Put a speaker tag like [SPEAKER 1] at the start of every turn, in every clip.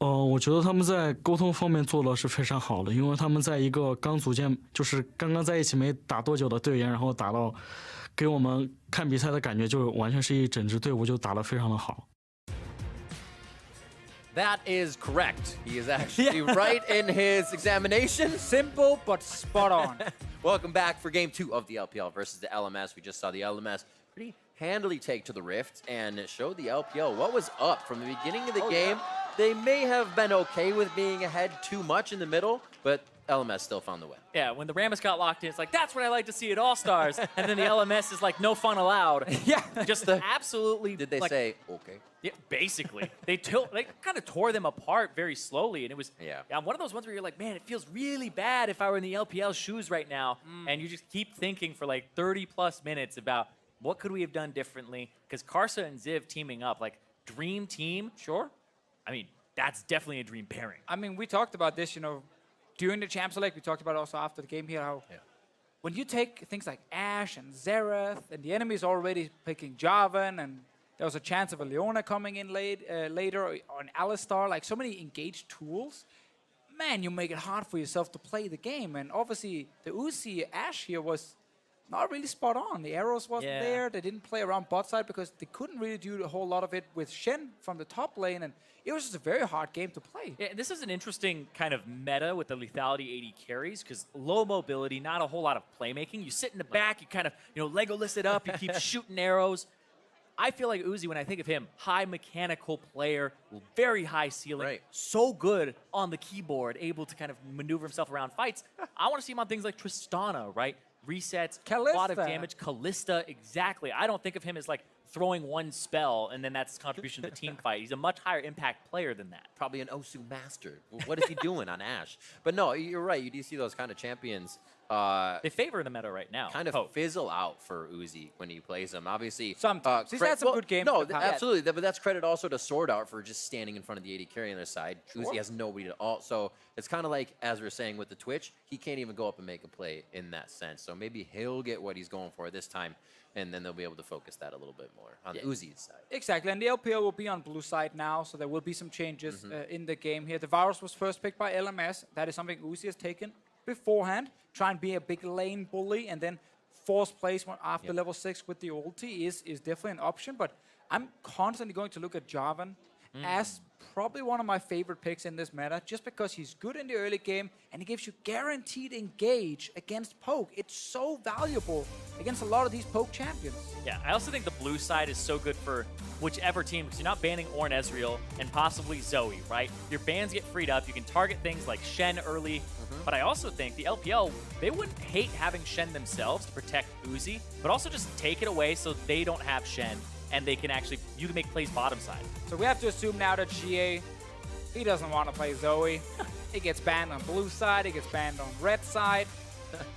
[SPEAKER 1] 我觉得他们在沟通方面做的是非常好的，因为他们在一个刚组建，就是刚刚在一起没打多久的队员，然后打到给我们看比赛的感觉，就完全是一整支队伍就打得非常的好。
[SPEAKER 2] That is correct. He is actually right in his examination.
[SPEAKER 3] Simple but spot on.
[SPEAKER 2] Welcome back for game 2 of the LPL versus the LMS. We just saw the LMS pretty handily take to the Rift and show the LPL what was up from the beginning of the game. Yeah. They may have been okay with being ahead too much in the middle, but LMS still found the win.
[SPEAKER 4] Yeah, when the Rammus got locked in, it's like, that's what I like to see at All-Stars. And then the LMS is like, no fun allowed.
[SPEAKER 3] Yeah.
[SPEAKER 4] Just absolutely.
[SPEAKER 2] Did they
[SPEAKER 4] like,
[SPEAKER 2] say, okay?
[SPEAKER 4] Yeah, basically. They kind of tore them apart very slowly. And it was one of those ones where you're like, man, it feels really bad if I were in the LPL shoes right now. And you just keep thinking for like 30-plus minutes about what could we have done differently? Because Karsa and Ziv teaming up, like, dream team, sure. I mean, that's definitely a dream pairing.
[SPEAKER 3] I mean, we talked about this, during the Champions League. We talked about it also after the game here, how when you take things like Ashe and Xerath, and the enemy is already picking Jarvan, and there was a chance of a Leona coming in later, or an Alistar, like so many engaged tools, man, you make it hard for yourself to play the game. And obviously, the Uzi Ashe here was not really spot on. The arrows wasn't there. They didn't play around bot side because they couldn't really do a whole lot of it with Shen from the top lane, and it was just a very hard game to play.
[SPEAKER 4] Yeah, this is an interesting kind of meta with the lethality 80 carries because low mobility, not a whole lot of playmaking. You sit in the back, you kind of, Legolas it up, you keep shooting arrows. I feel like Uzi, when I think of him, high mechanical player, very high ceiling, so good on the keyboard, able to kind of maneuver himself around fights. I want to see him on things like Tristana, right? Resets, a lot of damage. Callista, exactly. I don't think of him as like throwing one spell and then that's his contribution to the team fight. He's a much higher impact player than that.
[SPEAKER 2] Probably an Osu master. What is he doing on Ashe? But no, you're right. You do see those kind of champions.
[SPEAKER 4] They favor the meta right now.
[SPEAKER 2] Kind of fizzle out for Uzi when he plays them. Obviously,
[SPEAKER 3] sometimes he's had some good games.
[SPEAKER 2] No, absolutely. But that's credit also to Sword Art for just standing in front of the 80 carry on their side. Uzi has nobody at all. So it's kind of like, as we were saying with the Twitch, he can't even go up and make a play in that sense. So maybe he'll get what he's going for this time, and then they'll be able to focus that a little bit more on Uzi's side.
[SPEAKER 3] Exactly, and the LPL will be on blue side now, so there will be some changes in the game here. The Varus was first picked by LMS. That is something Uzi has taken beforehand. Try and be a big lane bully, and then force placement after level 6 with the ulti is definitely an option. But I'm constantly going to look at Jarvan as probably one of my favorite picks in this meta, just because he's good in the early game and he gives you guaranteed engage against poke. It's so valuable against a lot of these poke champions.
[SPEAKER 4] Yeah, I also think the blue side is so good for whichever team, because you're not banning Ornn Ezreal and possibly Zoe, right? Your bans get freed up. You can target things like Shen early, but I also think the LPL, they wouldn't hate having Shen themselves to protect Uzi, but also just take it away so they don't have Shen. And they can actually, you can make plays bottom side.
[SPEAKER 3] So we have to assume now that GA, he doesn't want to play Zoe. He gets banned on blue side, he gets banned on red side.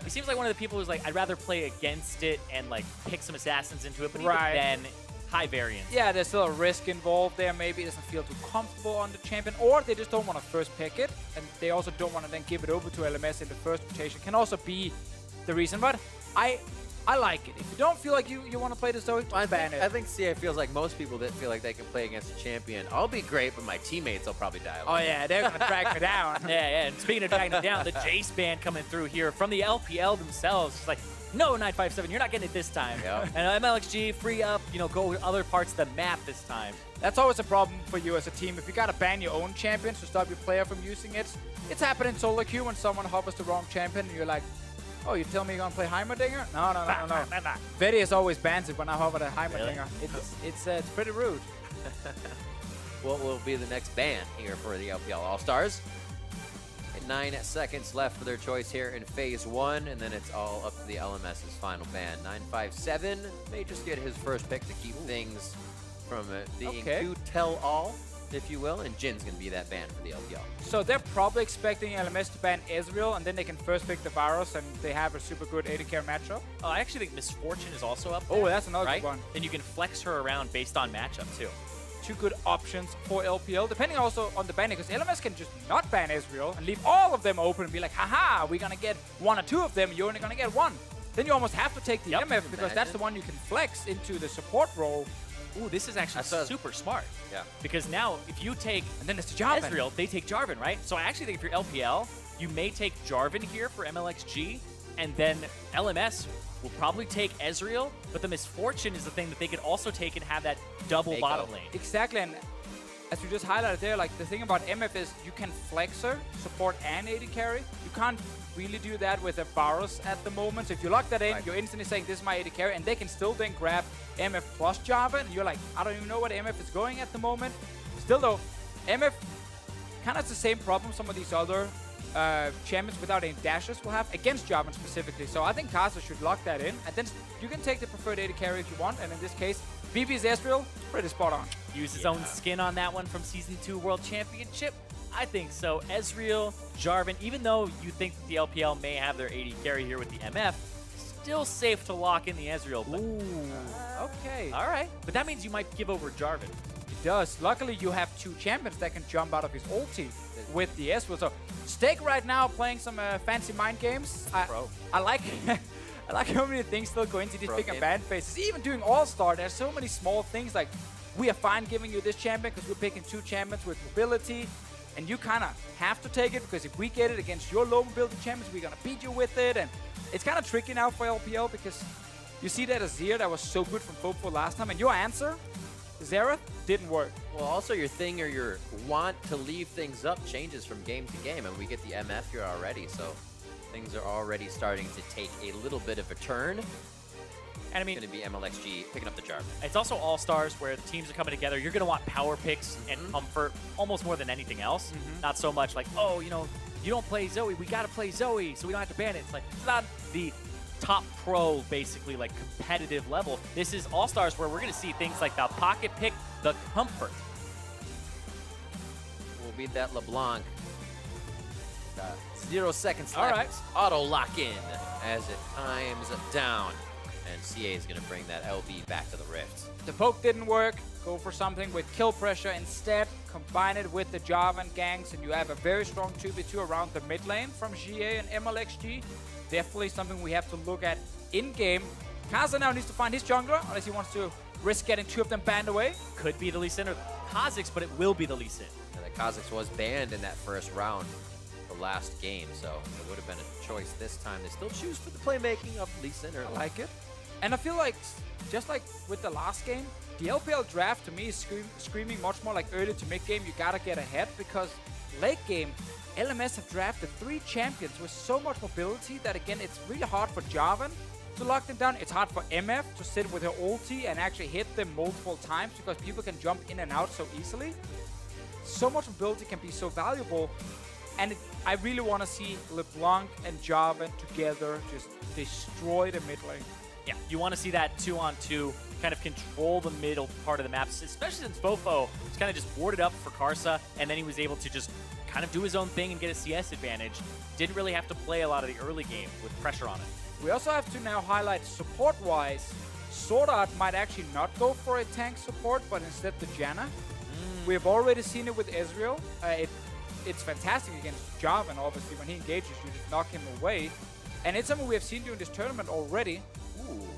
[SPEAKER 4] He seems like one of the people who's like, I'd rather play against it and like pick some assassins into it, but even then, high variance.
[SPEAKER 3] Yeah, there's still a risk involved there. Maybe it doesn't feel too comfortable on the champion, or they just don't want to first pick it, and they also don't want to then give it over to LMS in the first rotation. Can also be the reason, but I like it. If you don't feel like you want to play the Zoe, ban it.
[SPEAKER 2] I think CA feels like most people that feel like they can play against a champion. I'll be great, but my teammates will probably die.
[SPEAKER 3] Oh yeah, they're going to drag me down.
[SPEAKER 4] Yeah. And speaking of dragging them down, the Jace ban coming through here from the LPL themselves. It's like, no, 957, you're not getting it this time.
[SPEAKER 2] Yep.
[SPEAKER 4] And MLXG, free up, go to other parts of the map this time.
[SPEAKER 3] That's always a problem for you as a team. If you got to ban your own champions to stop your player from using it, it's happened in solo queue when someone hovers the wrong champion and you're like, oh, you tell me you're going to play Heimerdinger? No. Vedius always bans it when I hover the Heimerdinger. Really? It's pretty rude.
[SPEAKER 2] What will be the next ban here for the LPL All-Stars? 9 seconds left for their choice here in Phase 1, and then it's all up to the LMS's final ban. 957 may just get his first pick to keep things from being too tell-all, if you will, and Jin's going to be that ban for the LPL.
[SPEAKER 3] So they're probably expecting LMS to ban Ezreal, and then they can first pick the Varus, and they have a super good AD carry matchup.
[SPEAKER 4] Oh, I actually think Misfortune is also up there.
[SPEAKER 3] Oh, that's another good one.
[SPEAKER 4] Then you can flex her around based on matchup, too.
[SPEAKER 3] Two good options for LPL, depending also on the banning, because LMS can just not ban Ezreal and leave all of them open and be like, haha, we're going to get one or two of them, you're only going to get one. Then you almost have to take the MF, because that's the one you can flex into the support role,
[SPEAKER 4] Ooh, this is actually super smart.
[SPEAKER 2] Yeah.
[SPEAKER 4] Because now, if you take
[SPEAKER 3] And then it's Jarvan.
[SPEAKER 4] Ezreal, they take Jarvan, right? So I actually think if you're LPL, you may take Jarvan here for MLXG, and then LMS will probably take Ezreal, but the misfortune is the thing that they could also take and have that double
[SPEAKER 2] Make
[SPEAKER 4] bottom
[SPEAKER 2] up.
[SPEAKER 4] lane.
[SPEAKER 3] Exactly, and as we just highlighted there, like the thing about MF is you can flexer, support, and AD carry. You can't really do that with a Varus at the moment. So if you lock that in,
[SPEAKER 2] Right.
[SPEAKER 3] you're instantly saying this is my AD carry, and they can still then grab MF plus Jarvan, and you're like, I don't even know what MF is going at the moment. Still though, MF kind of has the same problem some of these other champions without any dashes will have against Jarvan specifically. So I think Kai'Sa should lock that in, and then you can take the preferred AD carry if you want, and in this case, BB's Ezreal, pretty spot on.
[SPEAKER 4] Use his own skin on that one from Season 2 World Championship? I think so. Ezreal, Jarvan, even though you think that the LPL may have their AD carry here with the MF, still safe to lock in the Ezreal. But,
[SPEAKER 3] Okay.
[SPEAKER 4] all right. But that means you might give over Jarvan.
[SPEAKER 3] It does. Luckily, you have two champions that can jump out of his ulti with the Ezreal. So, Steak right now playing some fancy mind games. I like I like how many things still go into these
[SPEAKER 2] Pro
[SPEAKER 3] big
[SPEAKER 2] game.
[SPEAKER 3] and bad phases. Even doing All-Star, there's so many small things like we are fine giving you this champion because we're picking two champions with mobility. And you kind of have to take it because if we get it against your low mobility champions, we're going to beat you with it. And it's kind of tricky now for LPL because you see that Azir that was so good from Football last time. And your answer, Xerath, didn't work.
[SPEAKER 2] Well, also your thing or your want to leave things up changes from game to game, and we get the MF here already, so things are already starting to take a little bit of a turn.
[SPEAKER 4] And I mean,
[SPEAKER 2] It's going to be MLXG picking up the Jarvan.
[SPEAKER 4] it's also All-Stars where the teams are coming together. You're going to want power picks and comfort almost more than anything else. Not so much like, oh, you know, you don't play Zoe. We got to play Zoe, so we don't have to ban it. It's like, it's not the top pro, basically, like competitive level. This is All-Stars where we're going to see things like the pocket pick, the comfort.
[SPEAKER 2] We'll beat that LeBlanc. 0 seconds
[SPEAKER 3] All
[SPEAKER 2] left.
[SPEAKER 3] right.
[SPEAKER 2] Auto lock in as it times down. And CA is going to bring that LB back to the Rift.
[SPEAKER 3] The poke didn't work. Go for something with kill pressure instead. Combine it with the Jarvan ganks, and you have a very strong 2v2 around the mid lane from GA and MLXG. Definitely something we have to look at in-game. Kai'Sa now needs to find his jungler, unless he wants to risk getting two of them banned away.
[SPEAKER 4] Could be the Lee Sin or Kha'Zix, but it will be the Lee Sin.
[SPEAKER 2] And the Kha'Zix was banned in that first round, the last game, so it would have been a choice this time. They still choose for the playmaking of Lee Sin.
[SPEAKER 3] I like it. And I feel like, just like with the last game, the LPL draft to me is screaming much more like early to mid-game, you gotta get ahead, because late game, LMS have drafted 3 champions with so much mobility that, again, it's really hard for Jarvan to lock them down. It's hard for MF to sit with her ulti and actually hit them multiple times because people can jump in and out so easily. So much mobility can be so valuable, and I really want to see LeBlanc and Jarvan together just destroy the mid lane.
[SPEAKER 4] Yeah, you want to see that 2-on-2 kind of control the middle part of the map, especially since Fofo was kind of just boarded up for Kai'Sa, and then he was able to just kind of do his own thing and get a CS advantage. Didn't really have to play a lot of the early game with pressure on it.
[SPEAKER 3] We also have to now highlight support-wise, Sword Art might actually not go for a tank support, but instead the Janna. We have already seen it with Ezreal. It's fantastic against Jarvan, obviously. When he engages, you just knock him away. And it's something we have seen during this tournament already.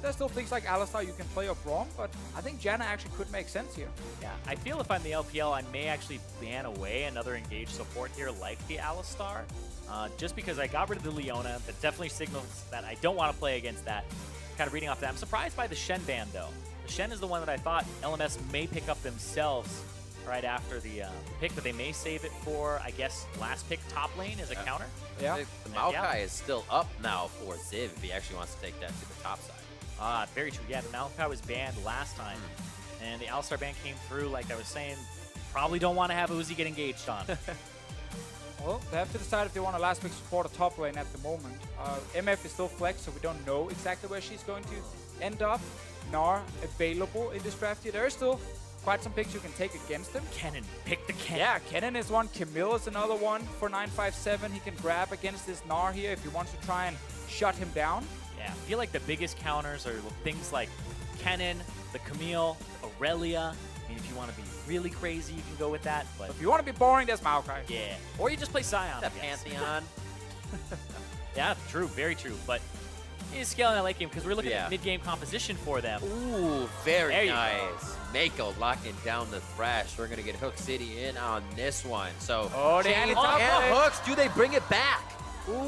[SPEAKER 3] There's still things like Alistar you can play off wrong, but I think Janna actually could make sense here.
[SPEAKER 4] Yeah, I feel if I'm the LPL, I may actually ban away another engaged support here like the Alistar. Just because I got rid of the Leona, that definitely signals that I don't want to play against that. Kind of reading off that. I'm surprised by the Shen ban, though. The Shen is the one that I thought LMS may pick up themselves right after the pick, but they may save it for, I guess, last pick top lane as a counter.
[SPEAKER 3] Yeah.
[SPEAKER 2] The Maokai is still up now for Ziv if he actually wants to take that to the top side.
[SPEAKER 4] Very true. Yeah, the Maokai was banned last time, and the Alistar ban came through, like I was saying. Probably don't want to have Uzi get engaged on.
[SPEAKER 3] Well, they have to decide if they want a last pick support or top lane at the moment. MF is still flex, so we don't know exactly where she's going to end up. Gnar available in this draft here. There are still quite some picks you can take against him.
[SPEAKER 4] Kennen, pick the Kennen.
[SPEAKER 3] Yeah, Kennen is one. Camille is another one for 957. He can grab against this Gnar here if he wants to try and shut him down.
[SPEAKER 4] Yeah, I feel like the biggest counters are things like Kennen, the Camille, Aurelia. I mean, if you want to be really crazy, you can go with that. But
[SPEAKER 3] If you want to be boring, there's Maokai.
[SPEAKER 4] yeah, or you just play Scion.
[SPEAKER 2] That
[SPEAKER 4] I guess.
[SPEAKER 2] Pantheon.
[SPEAKER 4] Yeah, true, very true. But is scaling that late game because we're looking
[SPEAKER 2] Yeah.
[SPEAKER 4] at mid-game composition for them.
[SPEAKER 2] Ooh,
[SPEAKER 4] There
[SPEAKER 2] very
[SPEAKER 4] you go.
[SPEAKER 2] nice. Mako locking down the Thrash. We're going to get Hook City in on this one. So,
[SPEAKER 3] Oh, the
[SPEAKER 2] chains
[SPEAKER 3] anti-top
[SPEAKER 2] and
[SPEAKER 3] play.
[SPEAKER 2] hooks, do they bring it back?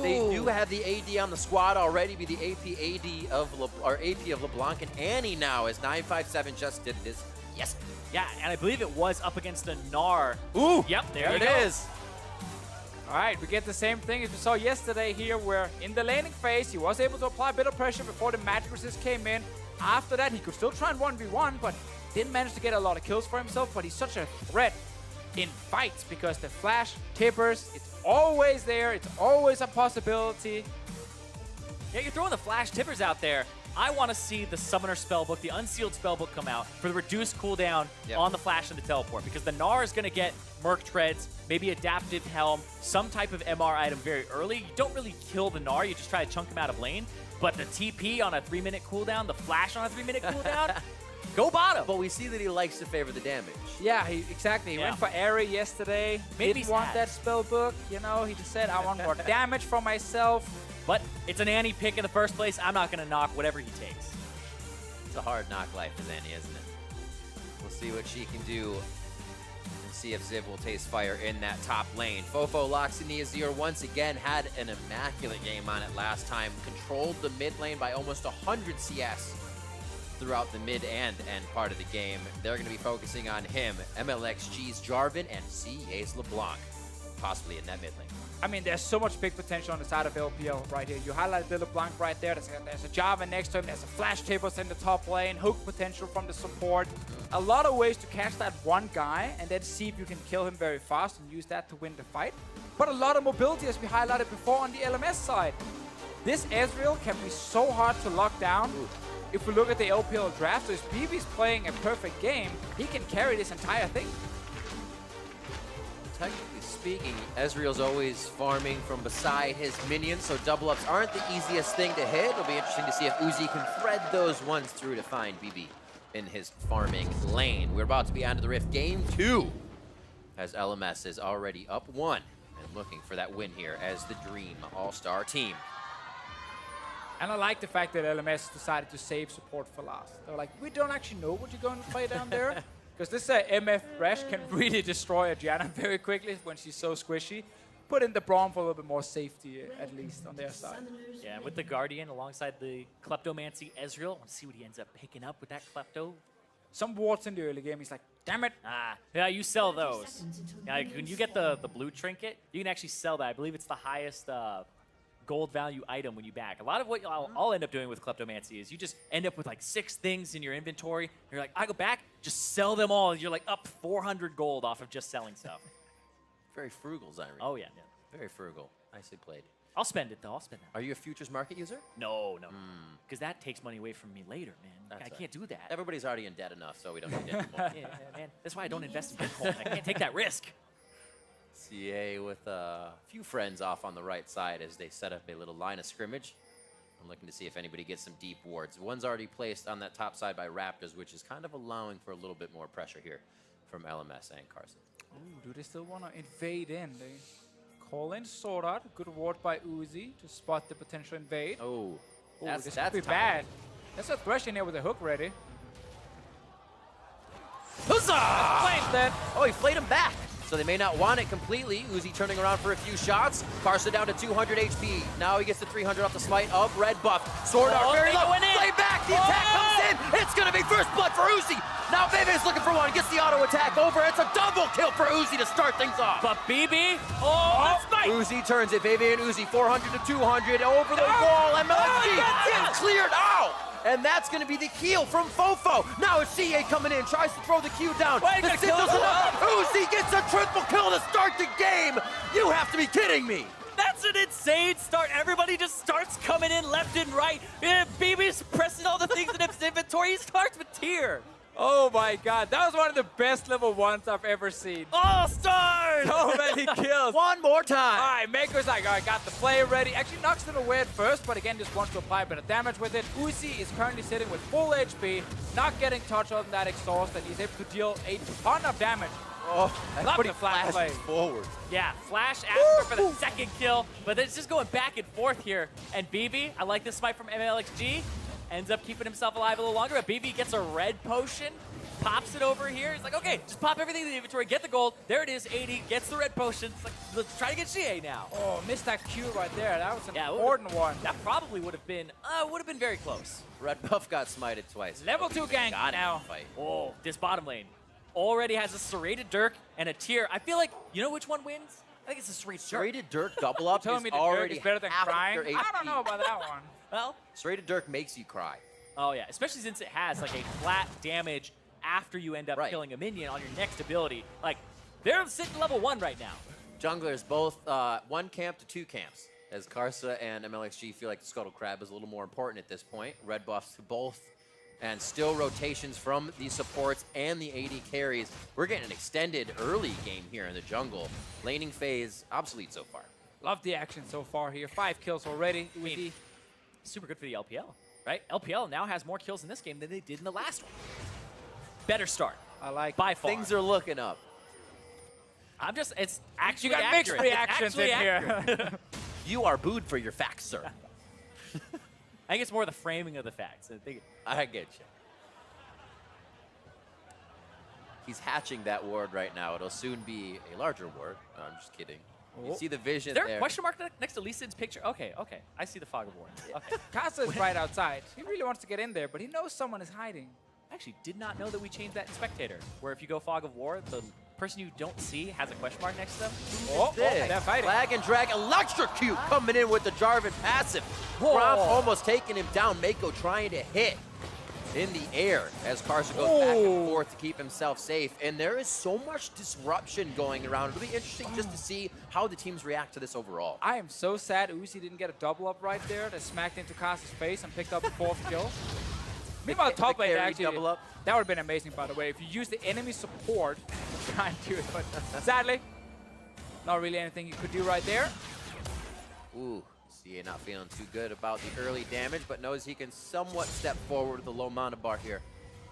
[SPEAKER 2] They do
[SPEAKER 3] Ooh.
[SPEAKER 2] have the AD on the squad already, be the AP of LeBlanc and Annie now, as 957 just did this. Yes.
[SPEAKER 4] Yeah, and I believe it was up against a Gnar.
[SPEAKER 2] Ooh.
[SPEAKER 4] Yep, there
[SPEAKER 2] There
[SPEAKER 4] you
[SPEAKER 2] it
[SPEAKER 4] go.
[SPEAKER 2] is.
[SPEAKER 3] All right, we get the same thing as we saw yesterday here, where in the laning phase, he was able to apply a bit of pressure before the magic resist came in. After that, he could still try and 1v1, but didn't manage to get a lot of kills for himself, but he's such a threat in fights because the flash tippers, it's always there, it's always a possibility.
[SPEAKER 4] Yeah, you're throwing the flash tippers out there. I want to see the Summoner Spellbook, the Unsealed Spellbook come out for the reduced cooldown
[SPEAKER 2] Yep.
[SPEAKER 4] on the flash and the teleport, because the Gnar is going to get Merc Treads, maybe Adaptive Helm, some type of MR item very early. You don't really kill the Gnar, you just try to chunk him out of lane, but the TP on a 3-minute cooldown, the flash on a 3-minute cooldown, go bottom.
[SPEAKER 2] But we see that he likes to favor the damage.
[SPEAKER 3] Yeah, exactly. He
[SPEAKER 4] Yeah.
[SPEAKER 3] went for Airy yesterday.
[SPEAKER 4] Made me
[SPEAKER 3] Didn't want
[SPEAKER 4] sad.
[SPEAKER 3] that spell book. You know, he just said, I want more damage for myself.
[SPEAKER 4] But it's an Annie pick in the first place. I'm not going to knock whatever he takes.
[SPEAKER 2] It's a hard knock life as Annie, isn't it? We'll see what she can do and see if Ziv will taste fire in that top lane. Fofo locks in the Azir once again, had an immaculate game on it last time, controlled the mid lane by almost 100 CS throughout the mid and end part of the game. They're going to be focusing on him, MLXG's Jarvan, and CA's LeBlanc, possibly in that mid lane.
[SPEAKER 3] I mean, there's so much big potential on the side of LPL right here. You highlighted the LeBlanc right there. There's a Java next to him. There's a Flash Tables in the top lane. Hook potential from the support. A lot of ways to catch that one guy and then see if you can kill him very fast and use that to win the fight. But a lot of mobility, as we highlighted before on the LMS side. This Ezreal can be so hard to lock down. If we look at the LPL draft, so if BB's playing a perfect game, he can carry this entire thing.
[SPEAKER 2] Technically speaking, Ezreal's always farming from beside his minions, so double ups aren't the easiest thing to hit. It'll be interesting to see if Uzi can thread those ones through to find BB in his farming lane. We're about to be onto the Rift Game 2, as LMS is already up 1 and looking for that win here as the Dream All-Star team.
[SPEAKER 3] And I like the fact that LMS decided to save support for last. They're like, we don't actually know what you're going to play down there. Because this MF Thresh can really destroy a Janna very quickly when she's so squishy. Put in the Braum for a little bit more safety, at least, on their side.
[SPEAKER 4] Yeah, with the Guardian alongside the Kleptomancy Ezreal, I want to see what he ends up picking up with that Klepto.
[SPEAKER 3] Some wards in the early game, he's like, damn it.
[SPEAKER 4] Yeah, you sell those. Yeah, like, when you get the blue trinket, you can actually sell that. I believe it's the highest gold value item when you back. A lot of what I'll end up doing with Kleptomancy is you just end up with like 6 things in your inventory. You're like, I go back, just sell them all. You're like up 400 gold off of just selling stuff.
[SPEAKER 2] Very frugal, Zyrie.
[SPEAKER 4] Oh, yeah.
[SPEAKER 2] Very frugal. Nicely played.
[SPEAKER 4] I'll spend it, though. I'll spend that.
[SPEAKER 2] Are you a futures market user?
[SPEAKER 4] No. Because that takes money away from me later, man.
[SPEAKER 2] That's
[SPEAKER 4] I
[SPEAKER 2] right.
[SPEAKER 4] can't do that.
[SPEAKER 2] Everybody's already in debt enough, so we don't need it anymore.
[SPEAKER 4] Yeah, man. That's why I don't invest in Bitcoin. I can't take that risk.
[SPEAKER 2] CA with a few friends off on the right side as they set up a little line of scrimmage. I'm looking to see if anybody gets some deep wards. One's already placed on that top side by Raptors, which is kind of allowing for a little bit more pressure here from LMS and Carson.
[SPEAKER 3] Ooh, do they still want to invade in? They call in Sword Art. Good ward by Uzi to spot the potential invade.
[SPEAKER 2] Oh,
[SPEAKER 3] Ooh,
[SPEAKER 2] that's
[SPEAKER 3] this could be
[SPEAKER 2] tough.
[SPEAKER 3] bad. That's a Thresh in here with a hook ready.
[SPEAKER 2] Huzzah!
[SPEAKER 3] Flames dead.
[SPEAKER 2] Oh, he flayed him back. So they may not want it completely. Uzi turning around for a few shots. Carson down to 200 HP. Now he gets to 300 off the smite of Red Buff. Sword Art very
[SPEAKER 4] they
[SPEAKER 2] low.
[SPEAKER 4] going in.
[SPEAKER 2] Play back. The attack comes in. It's going to be first blood for Uzi. Now Bebe's looking for one. Gets the auto attack over. It's a double kill for Uzi to start things off.
[SPEAKER 4] But BB, that's nice.
[SPEAKER 2] Uzi turns it. Bebe and Uzi 400 to 200 over the wall. MLXG gets cleared out. And that's going to be the heal from Fofo. Now it's CA coming in, tries to throw the Q down.
[SPEAKER 4] Wait,
[SPEAKER 2] The
[SPEAKER 4] gonna
[SPEAKER 2] Sith
[SPEAKER 4] kill
[SPEAKER 2] doesn't
[SPEAKER 4] him?
[SPEAKER 2] up. Uzi gets a triple kill to start the game. You have to be kidding me.
[SPEAKER 4] That's an insane start. Everybody just starts coming in left and right. BB's pressing all the things in his inventory. He starts with tier.
[SPEAKER 3] Oh my god, that was one of the best level 1s I've ever seen.
[SPEAKER 4] All stars!
[SPEAKER 3] So many kills.
[SPEAKER 2] One more time.
[SPEAKER 3] All right, Mako's like, all right, got the play ready. Actually knocks it away at first, but again, just wants to apply a bit of damage with it. Uzi is currently sitting with full HP, not getting touched on that exhaust, and he's able to deal a ton of damage.
[SPEAKER 2] Oh,
[SPEAKER 3] Love
[SPEAKER 2] pretty
[SPEAKER 3] the flash play.
[SPEAKER 2] forward.
[SPEAKER 4] Yeah, Flash asking for the second kill, but it's just going back and forth here. And BB, I like this smite from MLXG, ends up keeping himself alive a little longer, but BB gets a red potion, pops it over here. He's like, okay, just pop everything in the inventory, get the gold. There it is, 80, gets the red potion. It's like, let's try to get GA now.
[SPEAKER 3] Oh, missed that Q right there. That was an
[SPEAKER 4] Yeah,
[SPEAKER 3] important one.
[SPEAKER 4] That probably would have been very close.
[SPEAKER 2] Red buff got smited twice.
[SPEAKER 3] Level 2 gank
[SPEAKER 2] Got it in
[SPEAKER 3] now.
[SPEAKER 2] the fight.
[SPEAKER 4] Oh, this bottom lane already has a serrated Dirk and a tier. I feel like, you know which one wins? I think it's a serrated Dirk.
[SPEAKER 2] Serrated Dirk double up
[SPEAKER 3] Telling
[SPEAKER 2] is
[SPEAKER 3] me the Dirk
[SPEAKER 2] already
[SPEAKER 3] is better than
[SPEAKER 2] half of
[SPEAKER 3] crying?
[SPEAKER 2] their
[SPEAKER 3] I don't
[SPEAKER 2] HP.
[SPEAKER 3] know about that one.
[SPEAKER 4] Well,
[SPEAKER 2] Serrated Dirk makes you cry.
[SPEAKER 4] oh yeah, especially since it has like a flat damage after you end up
[SPEAKER 2] Right.
[SPEAKER 4] killing a minion on your next ability. Like, they're sitting level 1 right now.
[SPEAKER 2] Junglers both 1 camp to 2 camps, as Karsa and MLXG feel like the Scuttle Crab is a little more important at this point. Red buffs to both, and still rotations from the supports and the AD carries. We're getting an extended early game here in the jungle. Laning phase, obsolete so far.
[SPEAKER 3] Love the action so far here. 5 kills already.
[SPEAKER 4] mean, Super good for the LPL, right? LPL now has more kills in this game than they did in the last one. Better start,
[SPEAKER 3] I like
[SPEAKER 4] by far.
[SPEAKER 2] Things are looking up.
[SPEAKER 4] It's actually
[SPEAKER 3] You got mixed
[SPEAKER 4] accurate.
[SPEAKER 3] reactions
[SPEAKER 4] It's
[SPEAKER 3] in
[SPEAKER 4] actually
[SPEAKER 3] here.
[SPEAKER 4] accurate.
[SPEAKER 2] You are booed for your facts, sir.
[SPEAKER 4] I think it's more the framing of the facts. I think
[SPEAKER 2] I get you. He's hatching that ward right now. It'll soon be a larger ward. No, I'm just kidding. You see the vision
[SPEAKER 4] is there
[SPEAKER 2] there.
[SPEAKER 4] a question mark next to Lee Sin's picture? Okay, I see the fog of war. Okay.
[SPEAKER 3] Casa is right outside. He really wants to get in there, but he knows someone is hiding.
[SPEAKER 4] I actually did not know that we changed that in Spectator, where if you go fog of war, the person you don't see has a question mark next to them.
[SPEAKER 3] Oh,
[SPEAKER 2] This.
[SPEAKER 3] they're fighting.
[SPEAKER 2] Flag and drag, electrocute coming in with the Jarvan passive. Gromp almost taking him down. Mako trying to hit in the air as Karsa goes back and forth to keep himself safe. And there is so much disruption going around. It'll be interesting just to see how the teams react to this overall.
[SPEAKER 3] I am so sad Uzi didn't get a double up right there that smacked into Casa's face and picked up the 4th kill. Meanwhile, top lane
[SPEAKER 2] carry
[SPEAKER 3] actually,
[SPEAKER 2] double up.
[SPEAKER 3] that would have been amazing, by the way, if you use the enemy support to try and do it. But sadly, not really anything you could do right there.
[SPEAKER 2] Ooh, CA not feeling too good about the early damage, but knows he can somewhat step forward with a low mana bar here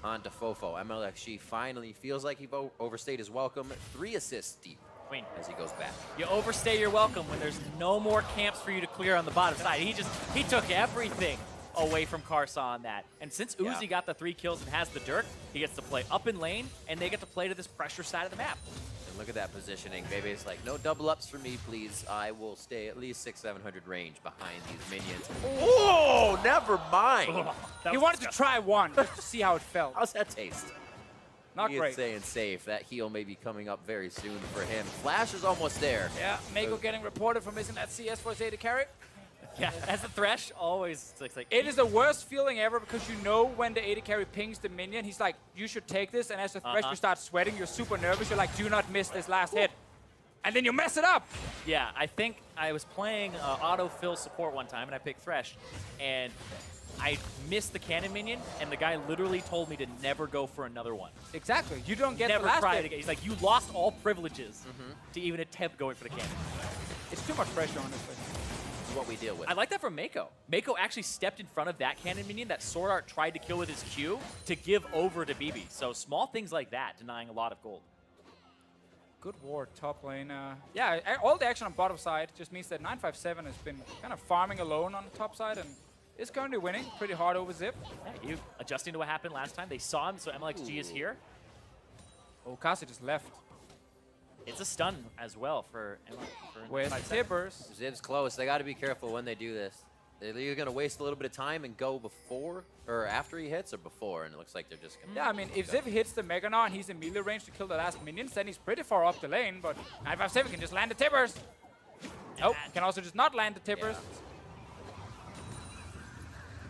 [SPEAKER 2] onto Fofo. MLXG finally feels like he overstayed his welcome. 3 assists deep
[SPEAKER 4] Wait,
[SPEAKER 2] as he goes back.
[SPEAKER 4] you overstay your welcome when there's no more camps for you to clear on the bottom side. He took everything away from Karsa on that. And since Uzi got the 3 kills and has the Dirk, he gets to play up in lane, and they get to play to this pressure side of the map.
[SPEAKER 2] And look at that positioning. Bebe's like, no double ups for me, please. I will stay at least 600-700 range behind these minions. Oh, never mind.
[SPEAKER 4] That
[SPEAKER 3] He
[SPEAKER 4] was
[SPEAKER 3] wanted to
[SPEAKER 4] disgusting.
[SPEAKER 3] try one just to see how it felt.
[SPEAKER 2] How's that taste?
[SPEAKER 3] Not
[SPEAKER 2] He is
[SPEAKER 3] great.
[SPEAKER 2] staying safe. That heal may be coming up very soon for him. Flash is almost there.
[SPEAKER 3] Yeah, Mako getting reported for missing that CS for his AD carry.
[SPEAKER 4] Yeah, as a Thresh, always it's like
[SPEAKER 3] It is the worst feeling ever because you know when the AD carry pings the minion, he's like, you should take this, and as a Thresh you start sweating, you're super nervous, you're like, do not miss this last hit. And then you mess it up.
[SPEAKER 4] Yeah, I think I was playing autofill support one time, and I picked Thresh, and I missed the cannon minion, and the guy literally told me to never go for another one.
[SPEAKER 3] Exactly. You don't get
[SPEAKER 4] Never
[SPEAKER 3] the last
[SPEAKER 4] try it
[SPEAKER 3] hit.
[SPEAKER 4] again. He's like, you lost all privileges to even attempt going for the cannon.
[SPEAKER 3] It's too much pressure, honestly.
[SPEAKER 2] This is what we deal with.
[SPEAKER 4] I like that from Mako. Mako actually stepped in front of that cannon minion that Sword Art tried to kill with his Q to give over to BB. So small things like that, denying a lot of gold.
[SPEAKER 3] Good ward, top lane. Yeah, all the action on bottom side just means that 957 has been kind of farming alone on the top side and is currently winning pretty hard over Zip.
[SPEAKER 4] Yeah, you adjusting to what happened last time. They saw him, so MLXG is here.
[SPEAKER 3] Oh, Casa just left.
[SPEAKER 4] It's a stun as well for
[SPEAKER 3] Where's
[SPEAKER 4] 5 seconds.
[SPEAKER 3] Tibbers?
[SPEAKER 2] Ziv's close. They got to be careful when they do this. They're either going to waste a little bit of time and go before or after he hits or before, and it looks like they're just going to...
[SPEAKER 3] Yeah, I mean, if Ziv hits the Mega Gnar and he's in melee range to kill the last minions, then he's pretty far up the lane, but 957 can just land the Tibbers. Oh, can also just not land the Tibbers.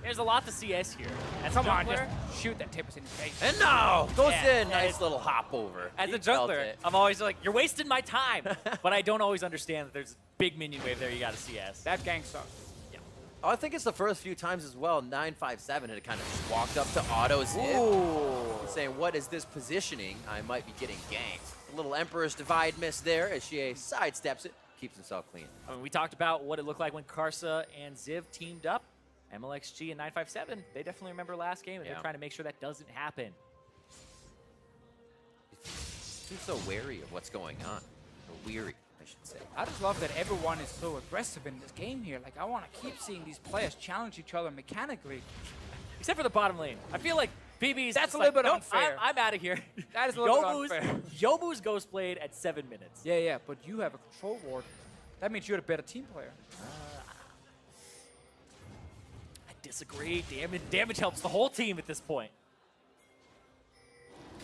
[SPEAKER 4] There's a lot to CS here. As
[SPEAKER 3] Come
[SPEAKER 4] a
[SPEAKER 3] on,
[SPEAKER 4] jungler,
[SPEAKER 3] just shoot that Tibbers in the face.
[SPEAKER 2] And now goes
[SPEAKER 4] Yeah,
[SPEAKER 2] in. Nice little hop over.
[SPEAKER 4] as
[SPEAKER 2] He
[SPEAKER 4] a
[SPEAKER 2] felt
[SPEAKER 4] jungler,
[SPEAKER 2] it.
[SPEAKER 4] I'm always like, you're wasting my time. But I don't always understand that there's a big minion wave there you got to CS.
[SPEAKER 3] That gang sucks.
[SPEAKER 4] Yeah.
[SPEAKER 2] I think it's the first few times as well. 957 had kind of just walked up to auto Zip, saying, what is this positioning? I might be getting ganked. A little Emperor's Divide miss there as Xie sidesteps it, keeps himself clean.
[SPEAKER 4] I mean, we talked about what it looked like when Karsa and Ziv teamed up. MLXG and 957, they definitely remember last game, and
[SPEAKER 2] Yeah.
[SPEAKER 4] they're trying to make sure that doesn't happen.
[SPEAKER 2] Seems so wary of what's going on. Or weary, I should say.
[SPEAKER 3] I just love that everyone is so aggressive in this game here. Like, I want to keep seeing these players challenge each other mechanically.
[SPEAKER 4] Except for the bottom lane. I feel like BB's
[SPEAKER 3] That's
[SPEAKER 4] just
[SPEAKER 3] a little
[SPEAKER 4] like,
[SPEAKER 3] bit
[SPEAKER 4] nope,
[SPEAKER 3] unfair.
[SPEAKER 4] I'm out of here.
[SPEAKER 3] That is a little bit unfair.
[SPEAKER 4] Yobu's Ghostblade at 7 minutes.
[SPEAKER 3] Yeah, but you have a control ward. That means you're the better team player.
[SPEAKER 4] I disagree. Damage helps the whole team at this point.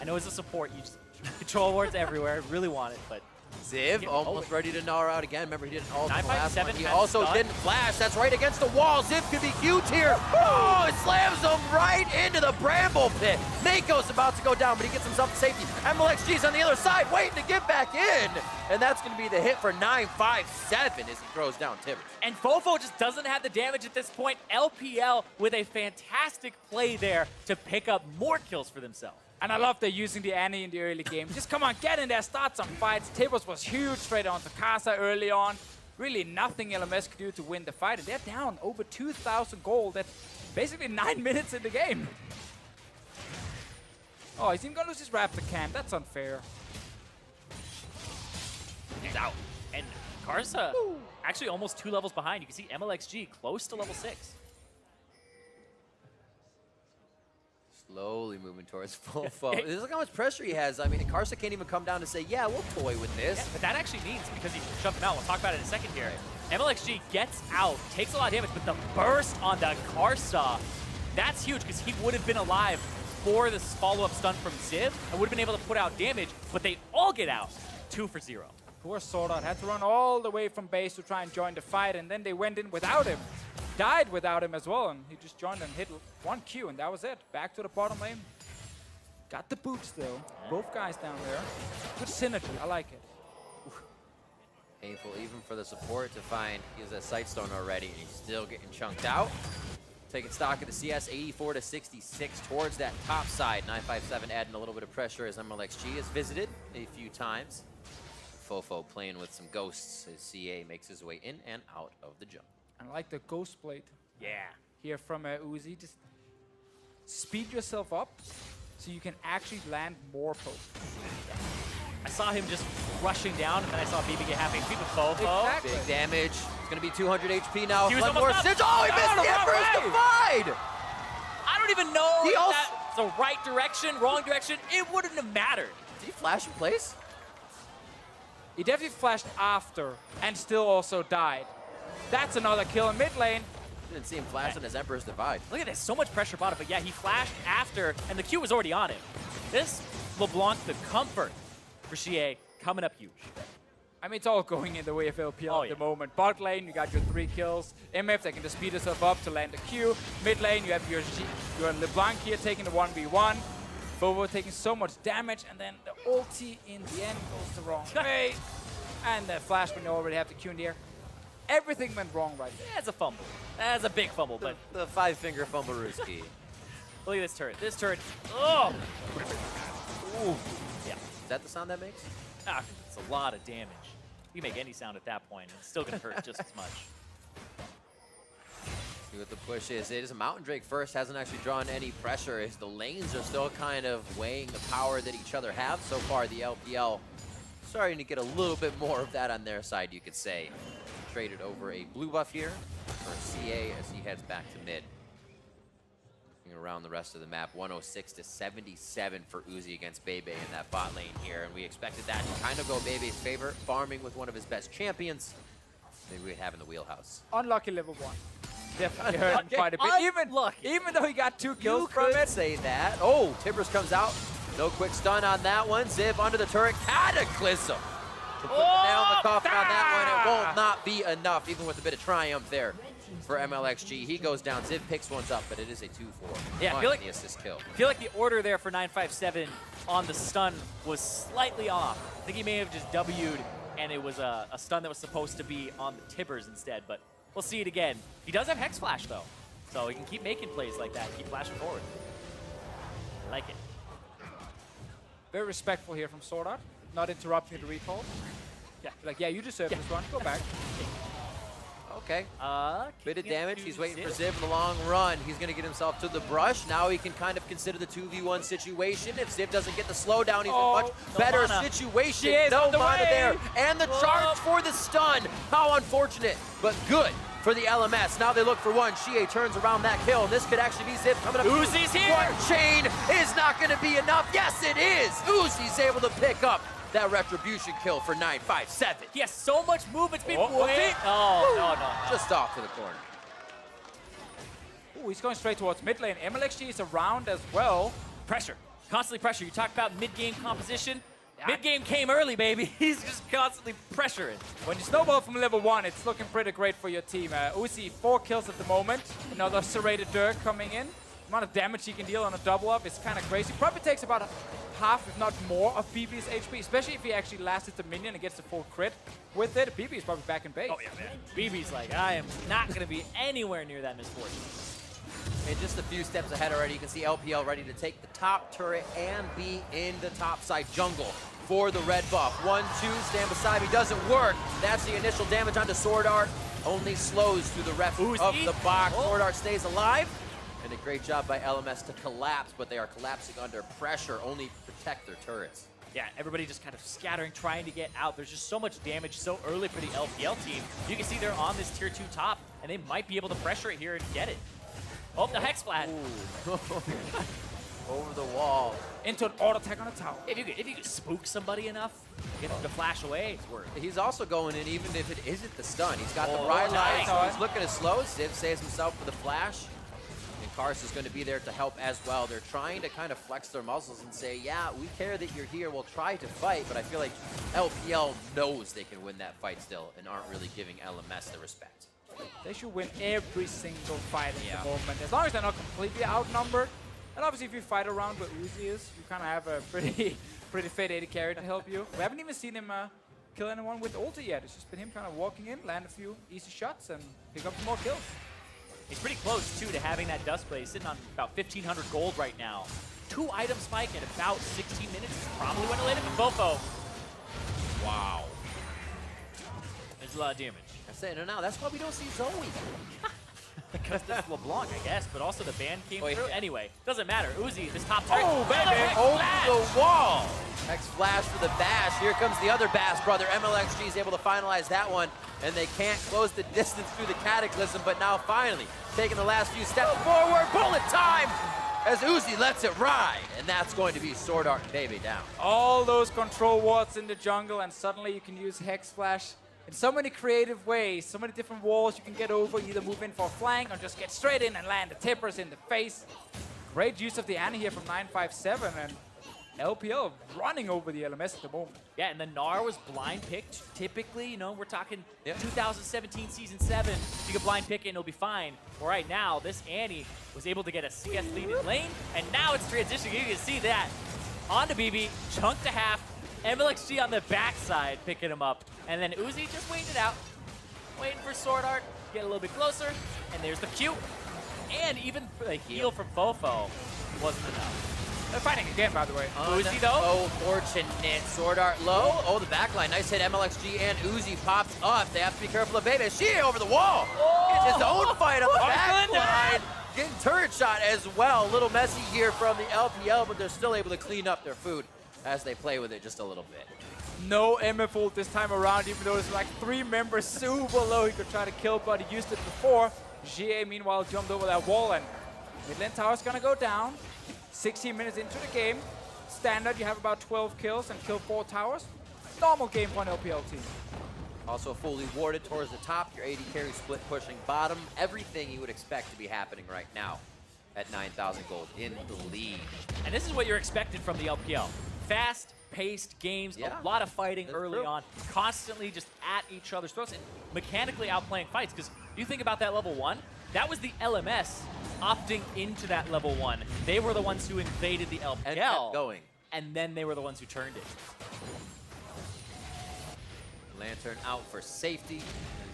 [SPEAKER 4] I know as a support, you just control wards everywhere. Really want it, but
[SPEAKER 2] Ziv
[SPEAKER 4] Yeah,
[SPEAKER 2] almost ready to gnaw her out again. Remember, he didn't ult in the last one.
[SPEAKER 4] 957
[SPEAKER 2] He
[SPEAKER 4] has
[SPEAKER 2] also
[SPEAKER 4] stun.
[SPEAKER 2] didn't flash. That's right against the wall. Ziv could be huge here. Oh, it slams him right into the bramble pit. Mako's about to go down, but he gets himself to safety. MLXG's on the other side, waiting to get back in. And that's going to be the hit for 957 as he throws down Tibbers.
[SPEAKER 4] And Fofo just doesn't have the damage at this point. LPL with a fantastic play there to pick up more kills for themselves.
[SPEAKER 3] And I love they're using the Annie in the early game. Just come on, get in there, start some fights. Tables was huge straight onto Casa early on. Really nothing LMS could do to win the fight. And they're down over 2,000 gold at basically 9 minutes in the game. Oh, he's even gonna lose his Raptor camp. That's unfair.
[SPEAKER 4] He's out. And Karsa actually almost 2 levels behind. You can see MLXG close to level 6.
[SPEAKER 2] Slowly moving towards full foe. Look how much pressure he has. I mean, Karsa can't even come down to say, yeah, we'll toy with this.
[SPEAKER 4] Yeah, but that actually means, because he shoved him out, we'll talk about it in a second here, MLXG gets out, takes a lot of damage, but the burst on the Karsa, that's huge, because he would have been alive for this follow-up stun from Ziv and would have been able to put out damage, but they all get out 2 for 0.
[SPEAKER 3] Poor Sword Art had to run all the way from base to try and join the fight, and then they went in without him. Died without him as well, and he just joined and hit 1 Q, and that was it. Back to the bottom lane. Got the boots though. Both guys down there. Good synergy, I like it.
[SPEAKER 2] Painful even for the support to find he has a Sightstone already, and he's still getting chunked out. Taking stock of the CS, 84 to 66 towards that top side. 957 adding a little bit of pressure as MLXG has visited a few times. Fofo playing with some ghosts as CA makes his way in and out of the jump.
[SPEAKER 3] I like the Ghost Blade
[SPEAKER 4] Yeah.
[SPEAKER 3] here from Uzi. Just speed yourself up so you can actually land more pokes.
[SPEAKER 4] I saw him just rushing down, and then I saw BB get half HP with Fofo.
[SPEAKER 3] Exactly.
[SPEAKER 2] Big damage. It's going to be 200 HP now.
[SPEAKER 4] He was
[SPEAKER 2] One more
[SPEAKER 4] almost up.
[SPEAKER 2] stitch. Oh, he
[SPEAKER 4] No,
[SPEAKER 2] missed
[SPEAKER 4] the
[SPEAKER 2] the
[SPEAKER 4] wrong
[SPEAKER 2] Emperor's
[SPEAKER 4] way.
[SPEAKER 2] Divide!
[SPEAKER 4] I don't even know
[SPEAKER 2] He
[SPEAKER 4] if
[SPEAKER 2] also-
[SPEAKER 4] that's the right direction, wrong direction. It wouldn't have mattered.
[SPEAKER 2] Did he flash in place?
[SPEAKER 3] He definitely flashed after and still also died. That's another kill in mid lane.
[SPEAKER 2] Didn't see him flash on his Emperor's Divide.
[SPEAKER 4] Look at this, so much pressure bottom, but yeah, he flashed after, and the Q was already on him. This LeBlanc, the comfort for Xie, coming up huge.
[SPEAKER 3] I mean, it's all going in the way of LPL
[SPEAKER 4] Oh,
[SPEAKER 3] at
[SPEAKER 4] yeah.
[SPEAKER 3] the moment. Bot lane, you got your 3 kills. MF, they can just speed yourself up to land a Q. Mid lane, you have your LeBlanc here taking the 1v1. Bobo taking so much damage, and then the ulti in the end goes the wrong way. And the flash when you already have the Q in the air. Everything went wrong right there.
[SPEAKER 4] That's a fumble. That's a big fumble, but
[SPEAKER 2] The 5-finger fumblerooski.
[SPEAKER 4] look at this turret. This turret, oh! Ooh. Yeah,
[SPEAKER 2] Is that the sound that makes?
[SPEAKER 4] it's a lot of damage. You can make any sound at that point, and it's still gonna hurt just as much.
[SPEAKER 2] See what the push is. It is a Mountain Drake first. Hasn't actually drawn any pressure as the lanes are still kind of weighing the power that each other have. So far, the LPL starting to get a little bit more of that on their side, you could say. Traded over a blue buff here for CA as he heads back to mid. Looking around the rest of the map, 106 to 77 for Uzi against Bebe in that bot lane here. And we expected that to kind of go Bebe's favor, farming with one of his best champions. Maybe we'd have in the wheelhouse.
[SPEAKER 3] Unlucky level 1. Definitely hurt him quite a bit.
[SPEAKER 4] Unlucky.
[SPEAKER 3] Even though he got 2 kills
[SPEAKER 2] You
[SPEAKER 3] from
[SPEAKER 2] could
[SPEAKER 3] it.
[SPEAKER 2] say that. Oh, Tibbers comes out. No quick stun on that one. Ziv under the turret. Cataclysm. To put the nail in the coffin on that one. It will not be enough, even with a bit of triumph there for MLXG. He goes down. Ziv picks ones up, but it is a 2-4.
[SPEAKER 4] Yeah, I feel like-
[SPEAKER 2] the assist kill.
[SPEAKER 4] I feel like the order there for 957 on the stun was slightly off. I think he may have just W'd, and it was a stun that was supposed to be on the Tibbers instead, but we'll see it again. He does have Hex Flash, though. So he can keep making plays like that, keep flashing forward. I like it.
[SPEAKER 3] Very respectful here from Sword Art, not interrupting the recall.
[SPEAKER 4] Yeah.
[SPEAKER 3] Like, yeah, you deserve this one. Go back.
[SPEAKER 2] Okay. Bit of
[SPEAKER 4] kicking it
[SPEAKER 2] damage.
[SPEAKER 4] to
[SPEAKER 2] He's waiting for
[SPEAKER 4] Ziv.
[SPEAKER 2] Ziv in the long run. He's going to get himself to the brush. Now he can kind of consider the 2v1 situation. If Ziv doesn't get the slowdown, he's in a much
[SPEAKER 4] no
[SPEAKER 2] better
[SPEAKER 4] mana.
[SPEAKER 2] situation.
[SPEAKER 3] She is
[SPEAKER 2] No
[SPEAKER 3] on the
[SPEAKER 2] mana
[SPEAKER 3] way.
[SPEAKER 2] there. And the charge for the stun. How unfortunate, but good for the LMS. Now they look for one. Xie turns around that kill, and this could actually be Ziv coming up.
[SPEAKER 4] Uzi's here.
[SPEAKER 2] One chain is not going to be enough. Yes, it is. Uzi's able to pick up that retribution kill for 957.
[SPEAKER 4] He has so much movement speed.
[SPEAKER 3] Oh,
[SPEAKER 4] Wait. Oh, no.
[SPEAKER 2] Just off to the corner.
[SPEAKER 3] Ooh, he's going straight towards mid lane. MLXG is around as well.
[SPEAKER 4] Pressure. Constantly pressure. You talk about mid-game composition.
[SPEAKER 3] Yeah.
[SPEAKER 4] Mid-game came early, baby. He's just constantly pressuring.
[SPEAKER 3] When you snowball from level 1, it's looking pretty great for your team. Uzi, 4 kills at the moment. Another serrated Dirk coming in. The amount of damage he can deal on a double up is kind of crazy. Probably takes about half, if not more, of BB's HP, especially if he actually lasts the minion and gets the full crit with it. BB is probably back in base.
[SPEAKER 4] Oh, yeah, man. BB's like, I am not going to be anywhere near that misfortune.
[SPEAKER 2] And just a few steps ahead already, you can see LPL ready to take the top turret and be in the top side jungle for the red buff. 1-2, stand beside me, doesn't work. That's the initial damage onto Sword Art. Only slows through the rest of
[SPEAKER 4] Uzi.
[SPEAKER 2] the box.
[SPEAKER 4] Oh.
[SPEAKER 2] Sword Art stays alive. And a great job by LMS to collapse, but they are collapsing under pressure, only protect their turrets.
[SPEAKER 4] Yeah, everybody just kind of scattering, trying to get out. There's just so much damage so early for the LPL team. You can see they're on this tier 2 top, and they might be able to pressure it here and get it. Oh, the Hex Flash.
[SPEAKER 2] Over the wall.
[SPEAKER 3] Into an auto attack on a tower.
[SPEAKER 4] If you could spook somebody enough, get them to flash away, it's worth it.
[SPEAKER 2] He's also going in even if it isn't the stun. He's got the
[SPEAKER 4] Oh,
[SPEAKER 2] bright light,
[SPEAKER 4] nice.
[SPEAKER 2] so he's looking to slow. Ziv saves himself for the flash. And Kars is going to be there to help as well. They're trying to kind of flex their muscles and say, yeah, we care that you're here. We'll try to fight, but I feel like LPL knows they can win that fight still and aren't really giving LMS the respect.
[SPEAKER 3] They should win every single fight at
[SPEAKER 2] Yeah.
[SPEAKER 3] the moment, as long as they're not completely outnumbered. And obviously, if you fight around where Uzi is, you kind of have a pretty fit AD carry to help you. We haven't even seen him kill anyone with ulti yet. It's just been him kind of walking in, land a few easy shots, and pick up some more kills.
[SPEAKER 4] He's pretty close, too, to having that dust play. He's sitting on about 1,500 gold right now. 2 item spike in about 16 minutes is probably when to land him in Bofo. Wow. There's a lot of damage.
[SPEAKER 2] I say, no, that's why we don't see Zoe.
[SPEAKER 4] Because that's LeBlanc, I guess, but also the ban came
[SPEAKER 2] Wait.
[SPEAKER 4] through. Anyway, doesn't matter. Uzi, this top turret.
[SPEAKER 3] Oh, baby.
[SPEAKER 4] Another Hex
[SPEAKER 2] Over
[SPEAKER 4] Flash.
[SPEAKER 2] the wall. Hex Flash for the Bash. Here comes the other Bash brother. MLXG is able to finalize that one, and they can't close the distance through the Cataclysm, but now finally taking the last few steps forward. Bullet time as Uzi lets it ride, and that's going to be Sword Art and Baby down.
[SPEAKER 3] All those control wards in the jungle, and suddenly you can use Hex Flash in so many creative ways, so many different walls you can get over, either move in for a flank or just get straight in and land the tippers in the face. Great use of the Annie here from 957, and LPL running over the LMS at the moment.
[SPEAKER 4] Yeah, and the Gnar was blind picked. Typically, you know, we're talking
[SPEAKER 2] Yep.
[SPEAKER 4] 2017 Season 7. You can blind pick it and it'll be fine. Well, right now, this Annie was able to get a CS lead in lane, and now it's transitioning. You can see that. On to BB, chunk to half. MLXG on the backside picking him up. And then Uzi just waiting it out. Waiting for Sword Art. Get a little bit closer. And there's the Q. And even the heal from Fofo wasn't enough.
[SPEAKER 3] They're fighting again, by the way.
[SPEAKER 4] Uzi, though?
[SPEAKER 2] Unfortunate. Sword Art low. Oh, the backline. Nice hit. MLXG and Uzi pops up. They have to be careful of Baby. Xie over the wall. It's his own fight on the backline. Getting turret shot as well. A little messy here from the LPL, but they're still able to clean up their food as they play with it just a little bit.
[SPEAKER 3] No MF ult this time around, even though there's like 3 members super low he could try to kill, but he used it before. Xie, meanwhile, jumped over that wall, and mid lane tower's gonna go down. 16 minutes into the game. Standard, you have about 12 kills and kill 4 towers. Normal game for an LPL team.
[SPEAKER 2] Also fully warded towards the top. Your AD carry split pushing bottom. Everything you would expect to be happening right now at 9,000 gold in the lead.
[SPEAKER 4] And this is what you're expected from the LPL. Fast-paced games,
[SPEAKER 2] Yeah.
[SPEAKER 4] a lot of fighting
[SPEAKER 2] That's
[SPEAKER 4] early
[SPEAKER 2] true.
[SPEAKER 4] on, constantly just at each other's throats and mechanically outplaying fights. Because you think about that level 1, that was the LMS opting into that level 1. They were the ones who invaded the LPL.
[SPEAKER 2] And kept going.
[SPEAKER 4] And then they were the ones who turned it.
[SPEAKER 2] Lantern out for safety.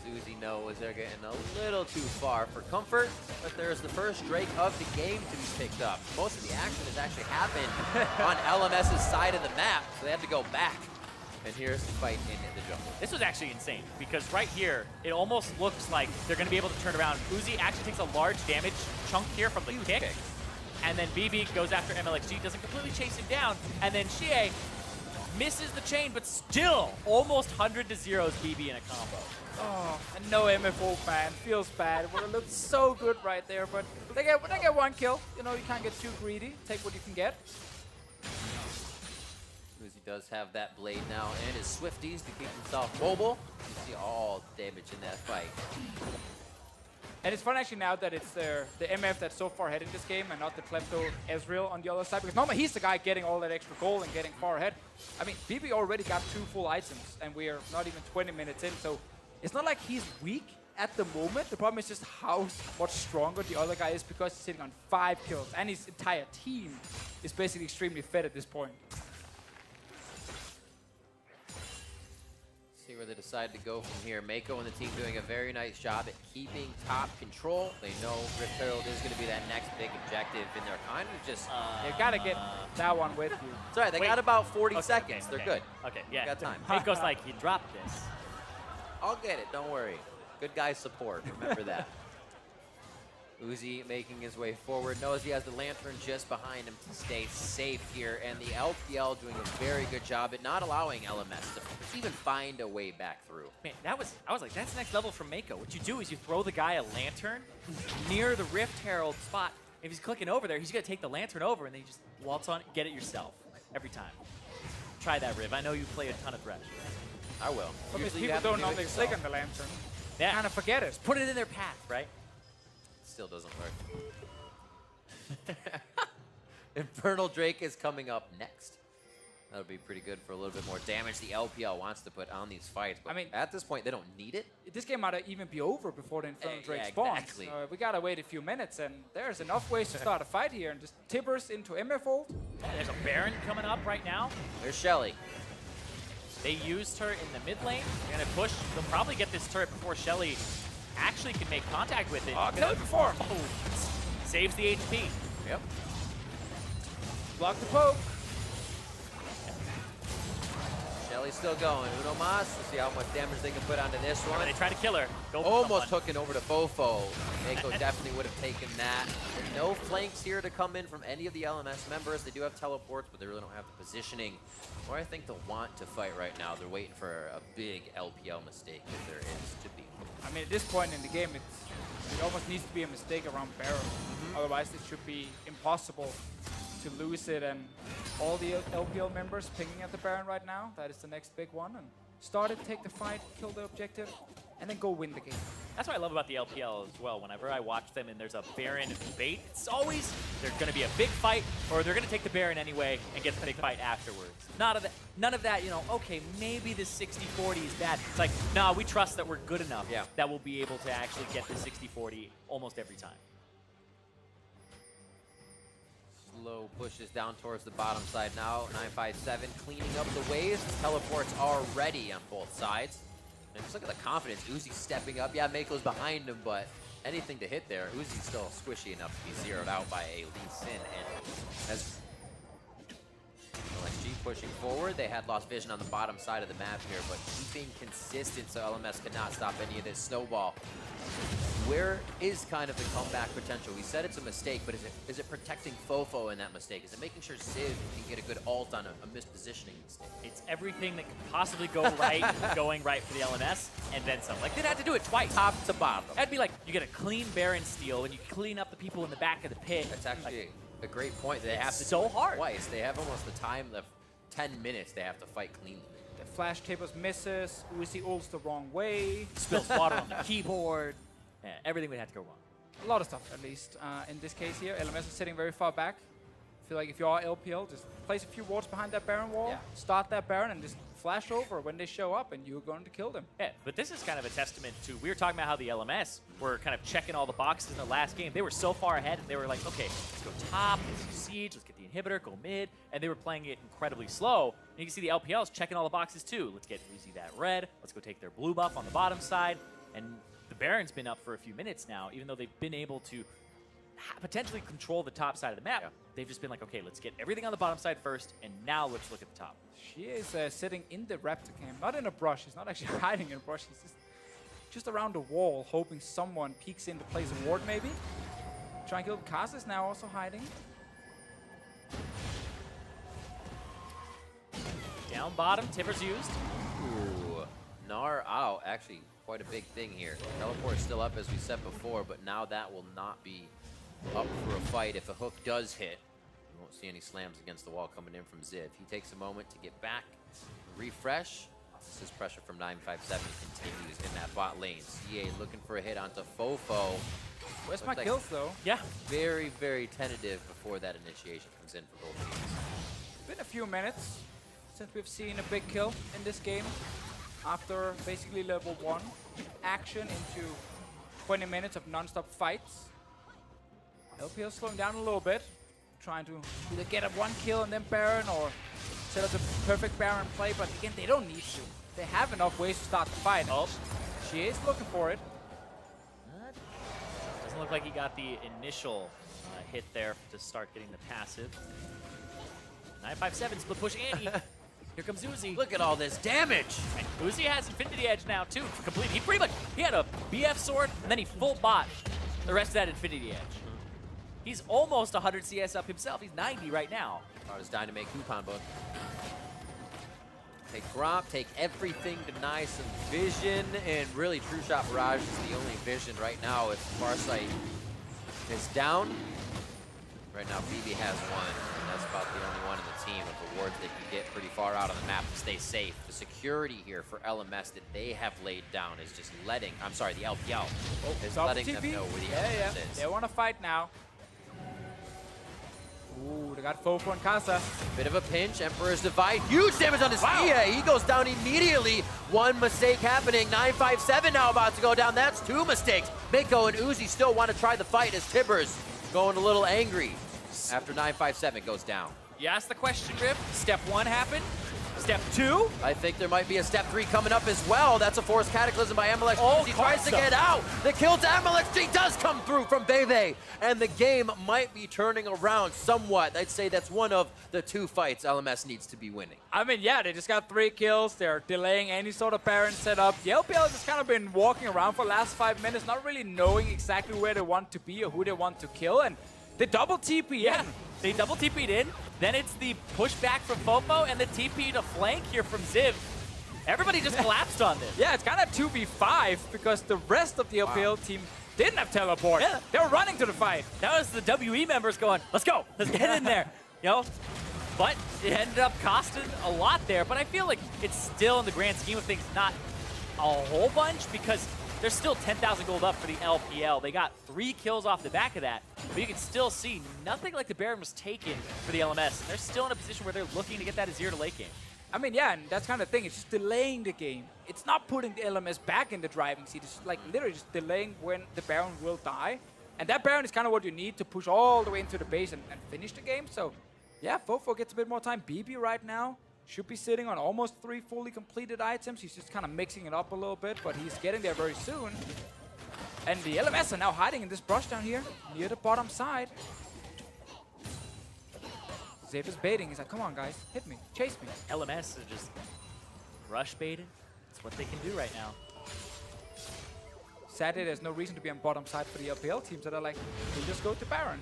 [SPEAKER 2] Uzi knows they're getting a little too far for comfort, but there's the first Drake of the game to be picked up. Most of the action has actually happened on LMS's side of the map, so they have to go back. And here's the fight in the jungle.
[SPEAKER 4] This was actually insane because right here, it almost looks like they're going to be able to turn around. Uzi actually takes a large damage chunk here from the kick. And then BB goes after MLXG, doesn't completely chase him down. And then Xie misses the chain, but still almost 100 to 0's BB in a combo.
[SPEAKER 3] Oh, and no MFO fan. Feels bad. Would have looked so good right there, but they get one kill. You know, you can't get too greedy. Take what you can get.
[SPEAKER 2] Uzi does have that blade now and his Swifties to keep himself mobile. You see all the damage in that fight.
[SPEAKER 3] And it's fun actually now that it's the MF that's so far ahead in this game and not the Klepto Ezreal on the other side. Because normally he's the guy getting all that extra gold and getting far ahead. I mean, BB already got 2 full items and we are not even 20 minutes in. So it's not like he's weak at the moment. The problem is just how much stronger the other guy is because he's sitting on 5 kills. And his entire team is basically extremely fed at this point.
[SPEAKER 2] See where they decide to go from here. Mako and the team doing a very nice job at keeping top control. They know Rift Herald is going to be that next big objective, and they're kind of just...
[SPEAKER 3] They've got to get that one with you.
[SPEAKER 2] Sorry, they got about 40 seconds.
[SPEAKER 4] Okay,
[SPEAKER 2] They're good.
[SPEAKER 4] Okay, yeah.
[SPEAKER 2] Got time.
[SPEAKER 4] Mako's like, you dropped this.
[SPEAKER 2] I'll get it, don't worry. Good guy support, remember that. Uzi making his way forward, knows he has the Lantern just behind him to stay safe here, and the LPL doing a very good job at not allowing LMS to even find a way back through.
[SPEAKER 4] Man, I was like, that's next level from Mako. What you do is you throw the guy a Lantern near the Rift Herald spot. If he's clicking over there, he's going to take the Lantern over, and then you just waltz on it, get it yourself every time. Try that, Riv. I know you play a ton of Thresh.
[SPEAKER 2] I will.
[SPEAKER 3] But
[SPEAKER 2] Usually you
[SPEAKER 3] people
[SPEAKER 2] have to
[SPEAKER 3] don't
[SPEAKER 2] do it
[SPEAKER 3] normally
[SPEAKER 2] yourself.
[SPEAKER 3] click on the Lantern.
[SPEAKER 4] Yeah.
[SPEAKER 3] Kind of forget it.
[SPEAKER 4] Put it in their path, right?
[SPEAKER 2] Still doesn't work. Infernal Drake is coming up next. That'll be pretty good for a little bit more damage the LPL wants to put on these fights. But
[SPEAKER 3] I mean,
[SPEAKER 2] at this point, they don't need it.
[SPEAKER 3] This game might even be over before the Infernal Drake
[SPEAKER 2] yeah,
[SPEAKER 3] spawns.
[SPEAKER 2] exactly.
[SPEAKER 3] We gotta wait a few minutes, and there's enough ways to start a fight here. And just Tibbers into MF ult.
[SPEAKER 4] Yeah, there's a Baron coming up right now.
[SPEAKER 2] There's Shelly.
[SPEAKER 4] They used her in the mid lane. They're going to push. They'll probably get this turret before Shelly actually can make contact with it.
[SPEAKER 3] Oh, kill it before.
[SPEAKER 4] Oh, saves the HP.
[SPEAKER 2] Yep.
[SPEAKER 3] Block the poke.
[SPEAKER 2] Shelly's still going. Uno Mas. We'll see how much damage they can put onto this one.
[SPEAKER 4] They try to kill her. Go for
[SPEAKER 2] Almost
[SPEAKER 4] someone.
[SPEAKER 2] hooking over to Fofo. Mako definitely would have taken that. There's no flanks here to come in from any of the LMS members. They do have teleports, but they really don't have the positioning. Or I think they'll want to fight right now. They're waiting for a big LPL mistake if there is to be.
[SPEAKER 3] I mean, at this point in the game, it almost needs to be a mistake around Baron. Otherwise, it should be impossible to lose it. And all the LPL members pinging at the Baron right now. That is the next big one. And start it, take the fight, kill the objective, and then go win the game.
[SPEAKER 4] That's what I love about the LPL as well. Whenever I watch them and there's a Baron bait, it's always there's going to be a big fight, or they're going to take the Baron anyway and get the big fight afterwards. None of that, you know, okay, maybe the 60-40 is bad. It's like, nah, we trust that we're good enough that we'll be able to actually get the 60-40 almost every time.
[SPEAKER 2] Slow pushes down towards the bottom side now. 957 cleaning up the waves. The teleports are ready on both sides. And just look at the confidence. Uzi stepping up. Yeah, Mako's behind him, but anything to hit there. Uzi's still squishy enough to be zeroed out by a Lee Sin. And as LXG pushing forward, they had lost vision on the bottom side of the map here, but keeping consistent so LMS could not stop any of this snowball. Where is kind of the comeback potential? We said it's a mistake, but is it protecting Fofo in that mistake? Is it making sure Civ can get a good ult on a mispositioning mistake?
[SPEAKER 4] It's everything that could possibly go right, going right for the LMS, and then some. Like, they'd have to do it twice.
[SPEAKER 2] Top to bottom.
[SPEAKER 4] That'd be like, you get a clean Baron steal, and you clean up the people in the back of the pit.
[SPEAKER 2] That's actually a great point. They have to
[SPEAKER 4] so
[SPEAKER 2] do it
[SPEAKER 4] hard.
[SPEAKER 2] twice. They have almost the time left. 10 minutes they have to fight cleanly.
[SPEAKER 3] The flash tables misses. Uzi ults the wrong way.
[SPEAKER 4] Spills water on the keyboard. Yeah, everything would have to go wrong.
[SPEAKER 3] A lot of stuff, at least. In this case here, LMS is sitting very far back. I feel like if you are LPL, just place a few wards behind that Baron wall, start that Baron, and just flash over when they show up, and you're going to kill them.
[SPEAKER 4] Yeah, but this is kind of a testament to, we were talking about how the LMS were kind of checking all the boxes in the last game. They were so far ahead, and they were like, okay, let's go top, let's do siege, let's get the inhibitor, go mid, and they were playing it incredibly slow. And you can see the LPLs checking all the boxes too. Let's get Uzi that red, let's go take their blue buff on the bottom side. And the Baron's been up for a few minutes now, even though they've been able to potentially control the top side of the map.
[SPEAKER 2] Yeah.
[SPEAKER 4] They've just been like, okay, let's get everything on the bottom side first, and now let's look at the top.
[SPEAKER 3] She is sitting in the raptor camp, not in a brush. She's not actually hiding in a brush. She's just around the wall, hoping someone peeks in to place a ward, maybe. Trying to kill Kaz is now also hiding.
[SPEAKER 4] Down bottom, Tibbers used.
[SPEAKER 2] Ooh, Gnar out. Actually, quite a big thing here. Teleport still up as we said before, but now that will not be up for a fight. If a hook does hit, you won't see any slams against the wall coming in from Ziv. He takes a moment to get back, refresh. This is pressure from 957 continues in that bot lane. CA looking for a hit onto Fofo.
[SPEAKER 3] Where's my
[SPEAKER 2] Looks like
[SPEAKER 3] kills, though?
[SPEAKER 4] Yeah.
[SPEAKER 2] Very, very tentative before that initiation comes in for both teams.
[SPEAKER 3] Been a few minutes since we've seen a big kill in this game. After basically level 1 action into 20 minutes of non-stop fights. LPL slowing down a little bit, trying to either get a 1 kill and then Baron, or set up the perfect Baron play, but again, they don't need to. They have enough ways to start the fight.
[SPEAKER 4] Oh.
[SPEAKER 3] She is looking for it.
[SPEAKER 4] Doesn't look like he got the initial hit there to start getting the passive. 957 split push Andy. Here comes Uzi.
[SPEAKER 2] Look at all this damage!
[SPEAKER 4] And Uzi has Infinity Edge now too. Complete. He had a BF sword and then he full bot the rest of that Infinity Edge. He's almost 100 CS up himself. He's 90 right now.
[SPEAKER 2] Hardest Dynamite coupon book. Take Gromp, take everything, deny some vision, and really True Shot Barrage is the only vision right now if Farsight is down. Right now, BB has one, and that's about the only one in the team of the wards they can get pretty far out on the map to stay safe. The security here for LMS that they have laid down is just letting, I'm sorry, the LPL is letting them know where the LMS is.
[SPEAKER 3] They want to fight now. Ooh, they got Fofo and Casa.
[SPEAKER 2] Bit of a pinch, Emperor's Divide, huge damage on his Fia. He goes down immediately. One mistake happening, 957 now about to go down. That's 2 mistakes. Miko and Uzi still want to try the fight as Tibbers going a little angry after 957 goes down.
[SPEAKER 4] You asked the question, Rip. Step 1 happened. Step 2?
[SPEAKER 2] I think there might be a step 3 coming up as well. That's a forced cataclysm by Amalek.
[SPEAKER 4] Oh,
[SPEAKER 2] he tries to get out. The kill to Amalek. He does come through from Bebe. And the game might be turning around somewhat. I'd say that's one of the 2 fights LMS needs to be winning.
[SPEAKER 3] I mean, yeah, they just got 3 kills. They're delaying any sort of Baron setup. The LPL has just kind of been walking around for the last 5 minutes, not really knowing exactly where they want to be or who they want to kill. And they double TP in.
[SPEAKER 4] They double TP'd in. Then it's the pushback from Fofo and the TP to flank here from Ziv. Everybody just collapsed on this.
[SPEAKER 3] Yeah, it's kind of 2v5 because the rest of the LPL team didn't have teleport.
[SPEAKER 4] Yeah.
[SPEAKER 3] They were running to the fight.
[SPEAKER 4] That was the WE members going, let's go, let's get in there. You know? But it ended up costing a lot there. But I feel like it's still, in the grand scheme of things, not a whole bunch because there's still 10,000 gold up for the LPL. They got 3 kills off the back of that. But you can still see nothing like the Baron was taken for the LMS. And they're still in a position where they're looking to get that Azir to late game.
[SPEAKER 3] I mean, yeah, and that's kind of the thing. It's just delaying the game. It's not putting the LMS back in the driving seat. It's like literally just delaying when the Baron will die. And that Baron is kind of what you need to push all the way into the base and finish the game. So, yeah, Fofo gets a bit more time. BB right now should be sitting on almost 3 fully completed items. He's just kind of mixing it up a little bit, but he's getting there very soon. And the LMS are now hiding in this brush down here, near the bottom side. Ziv is baiting. He's like, come on, guys. Hit me. Chase me.
[SPEAKER 4] LMS are just rush baited. That's what they can do right now.
[SPEAKER 3] Sadly, there's no reason to be on bottom side for the LPL teams that are like, we'll just go to Baron.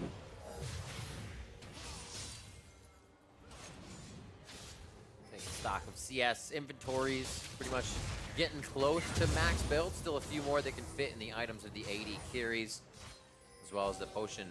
[SPEAKER 2] Stock of CS inventories pretty much getting close to max build. Still a few more that can fit in the items of the AD carries, as well as the potion.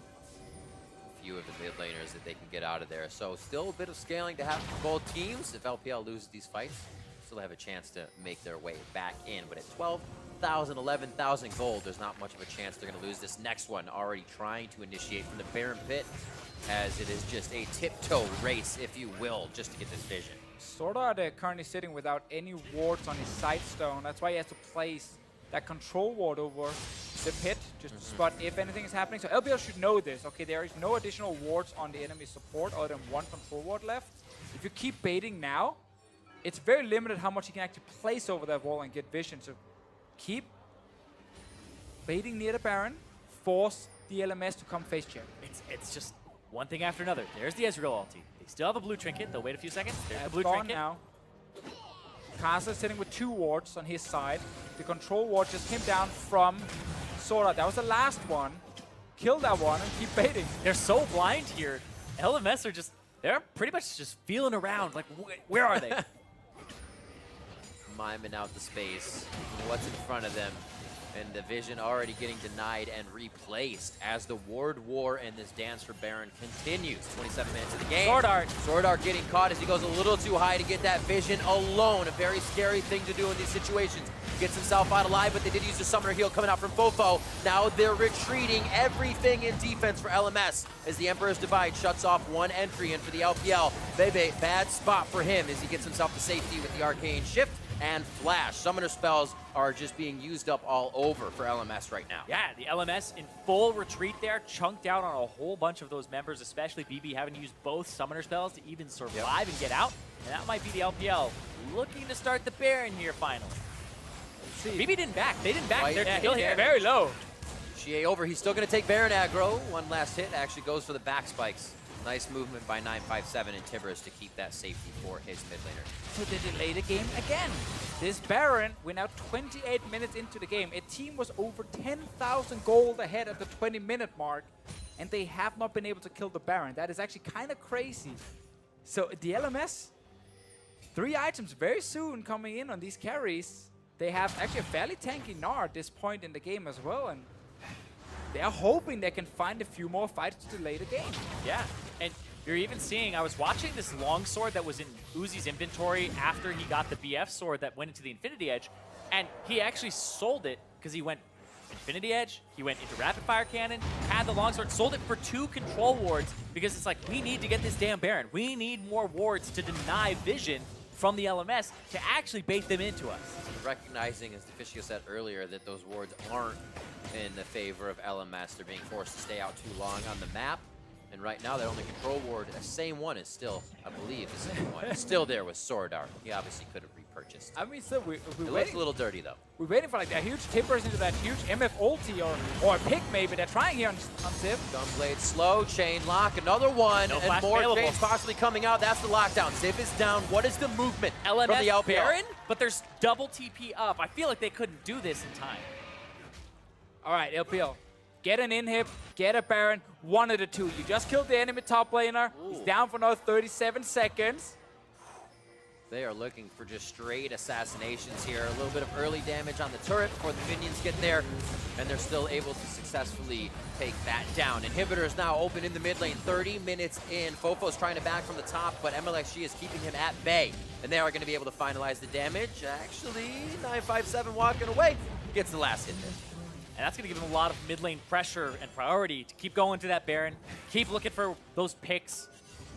[SPEAKER 2] A few of the mid laners that they can get out of there. So still a bit of scaling to happen for both teams. If LPL loses these fights, still have a chance to make their way back in. But at 12,000, 11,000 gold, there's not much of a chance they're going to lose this next one. Already trying to initiate from the Baron Pit, as it is just a tiptoe race, if you will, just to get this vision.
[SPEAKER 3] Sorta they're currently sitting without any wards on his side stone. That's why he has to place that control ward over the pit, just to spot if anything is happening. So LPL should know this. Okay, there is no additional wards on the enemy support other than 1 control ward left. If you keep baiting now, it's very limited how much you can actually place over that wall and get vision. So keep baiting near the Baron, force the LMS to come face check.
[SPEAKER 4] It's just one thing after another. There's the Ezreal ulti. They still have a blue trinket. They'll wait a few seconds. There's the
[SPEAKER 3] It's
[SPEAKER 4] blue
[SPEAKER 3] gone
[SPEAKER 4] trinket.
[SPEAKER 3] now. Kasa is sitting with 2 wards on his side. The control ward just came down from Sora. That was the last one. Kill that one and keep baiting.
[SPEAKER 4] They're so blind here. LMS are they're pretty much just feeling around. Like, where are they?
[SPEAKER 2] Miming out the space, what's in front of them, and the vision already getting denied and replaced as the ward war and this dance for Baron continues. 27 minutes of the game.
[SPEAKER 3] Sword Art.
[SPEAKER 2] Sword Art getting caught as he goes a little too high to get that vision alone. A very scary thing to do in these situations. Gets himself out alive, but they did use the summoner heal coming out from Fofo. Now they're retreating everything in defense for LMS as the Emperor's Divide shuts off one entry in for the LPL. Bebe, bad spot for him as he gets himself to safety with the Arcane Shift and Flash. Summoner spells are just being used up all over for LMS right now.
[SPEAKER 4] Yeah, the LMS in full retreat there, chunked out on a whole bunch of those members, especially BB having to use both summoner spells to even survive and get out. And that might be the LPL looking to start the Baron here finally.
[SPEAKER 3] See.
[SPEAKER 4] BB didn't back. They didn't back.
[SPEAKER 2] White
[SPEAKER 4] They're
[SPEAKER 2] and
[SPEAKER 4] still here.
[SPEAKER 3] Very low.
[SPEAKER 2] Chie over, he's still gonna take Baron aggro. One last hit, actually goes for the back spikes. Nice movement by 957 and Tibbers to keep that safety for his mid laner.
[SPEAKER 3] So they delay the game again. This Baron, we're now 28 minutes into the game. A team was over 10,000 gold ahead at the 20-minute mark, and they have not been able to kill the Baron. That is actually kind of crazy. So the LMS, 3 items very soon coming in on these carries. They have actually a fairly tanky Gnar at this point in the game as well, and they're hoping they can find a few more fights to delay the game.
[SPEAKER 4] Yeah, and you're even seeing, I was watching this longsword that was in Uzi's inventory after he got the BF sword that went into the Infinity Edge, and he actually sold it because he went Infinity Edge, he went into Rapid Fire Cannon, had the longsword, sold it for 2 control wards because it's like, we need to get this damn Baron. We need more wards to deny vision from the LMS to actually bait them into us.
[SPEAKER 2] Recognizing, as DeFicio said earlier, that those wards aren't in the favor of LMS. They're being forced to stay out too long on the map. And right now, that only control ward, the same one is still, I believe, the same one. Still there with Sword Art. He obviously could have repurchased.
[SPEAKER 3] I mean, so we're
[SPEAKER 2] It looks
[SPEAKER 3] waiting.
[SPEAKER 2] a little dirty, though.
[SPEAKER 3] We're waiting for like a huge tippers into that huge MF ulti or a pick maybe. They're trying here on Civ.
[SPEAKER 2] Gunblade slow, chain lock, another one,
[SPEAKER 4] No
[SPEAKER 2] and
[SPEAKER 4] flash
[SPEAKER 2] more
[SPEAKER 4] available.
[SPEAKER 2] chains possibly coming out. That's the lockdown. Civ is down. What is the movement
[SPEAKER 4] LMS
[SPEAKER 2] from the LPL?
[SPEAKER 4] Baron, but there's double TP up. I feel like they couldn't do this in time.
[SPEAKER 3] All right, LPL. Get an inhib, get a Baron, one of the two. You just killed the enemy top laner. He's
[SPEAKER 2] Ooh.
[SPEAKER 3] down for another 37 seconds.
[SPEAKER 2] They are looking for just straight assassinations here. A little bit of early damage on the turret before the minions get there, and they're still able to successfully take that down. Inhibitor is now open in the mid lane, 30 minutes in. Fofo's trying to back from the top, but MLXG is keeping him at bay, and they are going to be able to finalize the damage. Actually, 957 walking away, gets the last hit there.
[SPEAKER 4] And that's going to give them a lot of mid lane pressure and priority to keep going to that Baron, keep looking for those picks,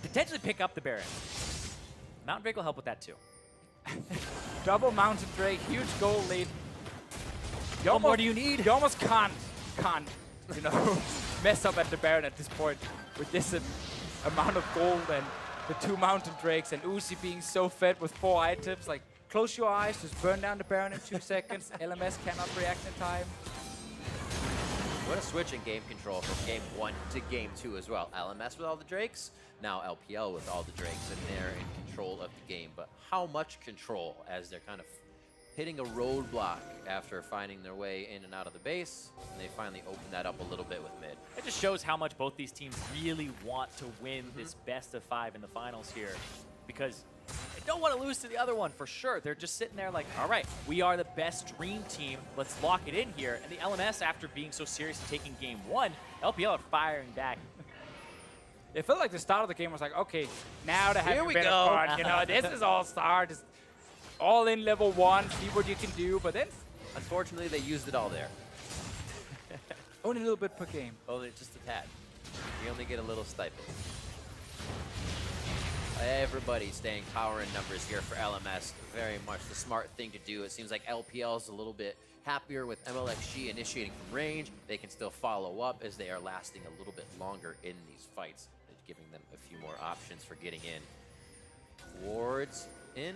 [SPEAKER 4] potentially pick up the Baron. Mountain Drake will help with that too.
[SPEAKER 3] Double Mountain Drake, huge goal lead. You
[SPEAKER 4] What more do you need?
[SPEAKER 3] You almost can't, you know, mess up at the Baron at this point with this amount of gold and the 2 Mountain Drakes and Uzi being so fed with 4 items. Like, close your eyes, just burn down the Baron in 2 seconds. LMS cannot react in time.
[SPEAKER 2] What a switch in game control from game 1 to game 2 as well. LMS with all the Drakes, now LPL with all the Drakes, and they're in control of the game. But how much control as they're kind of hitting a roadblock after finding their way in and out of the base, and they finally open that up a little bit with mid.
[SPEAKER 4] It just shows how much both these teams really want to win this best of 5 in the finals here, because they don't want to lose to the other one for sure. They're just sitting there like, all right, we are the best dream team. Let's lock it in here. And the LMS, after being so serious and taking game 1, LPL are firing back.
[SPEAKER 3] It felt like the start of the game was like, okay, now to have
[SPEAKER 2] Here
[SPEAKER 3] a
[SPEAKER 2] we
[SPEAKER 3] bit
[SPEAKER 2] go.
[SPEAKER 3] of fun. You know, this is all star, just all in level 1, see what you can do. But then
[SPEAKER 2] Unfortunately, they used it all there.
[SPEAKER 3] only a little bit per game.
[SPEAKER 2] Only just a tad. We only get a little stipend. Everybody staying power in numbers here for LMS. Very much the smart thing to do. It seems like LPL is a little bit happier with MLXG initiating from range. They can still follow up as they are lasting a little bit longer in these fights, giving them a few more options for getting in. Wards in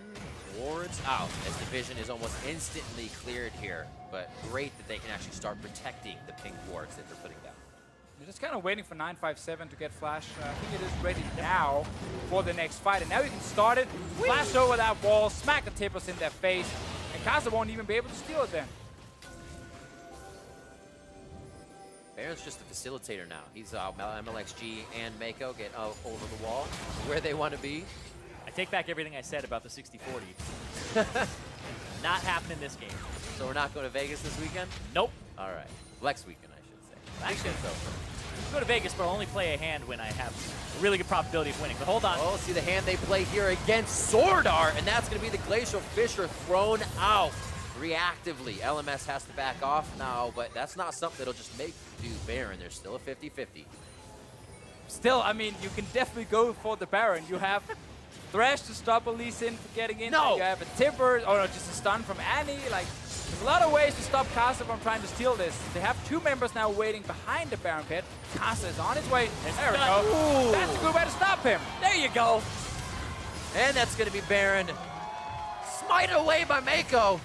[SPEAKER 2] towards out as the vision is almost instantly cleared here. But great that they can actually start protecting the pink wards that they're putting down.
[SPEAKER 3] You're just kind of waiting for 957 to get flash. I think it is ready now for the next fight. And now you can start it, flash over that wall, smack the tippers in their face, and Casa won't even be able to steal it then.
[SPEAKER 2] Baron's just a facilitator now. He's MLXG and Mako get over the wall where they want to be.
[SPEAKER 4] I take back everything I said about the 60-40. Not happening this game.
[SPEAKER 2] So we're not going to Vegas this weekend?
[SPEAKER 4] Nope.
[SPEAKER 2] All right. Next weekend, I should say.
[SPEAKER 4] Actually,
[SPEAKER 2] so.
[SPEAKER 4] go to Vegas, but I'll only play a hand when I have a really good probability of winning. But hold on.
[SPEAKER 2] Oh, see the hand they play here against Sword Art, and that's going to be the Glacial Fissure thrown out reactively. LMS has to back off now, but that's not something that'll just make do Baron. There's still a 50-50.
[SPEAKER 3] Still, I mean, you can definitely go for the Baron. You have Thresh to stop Lee Sin from getting in.
[SPEAKER 2] No!
[SPEAKER 3] You have a Timber, or no, just a stun from Annie. Like, there's a lot of ways to stop Casa from trying to steal this. They have 2 members now waiting behind the Baron pit. Casa is on his way. There we go.
[SPEAKER 2] Ooh.
[SPEAKER 3] That's a good way to stop him. There you go.
[SPEAKER 2] And that's going to be Baron. Smite away by Mako.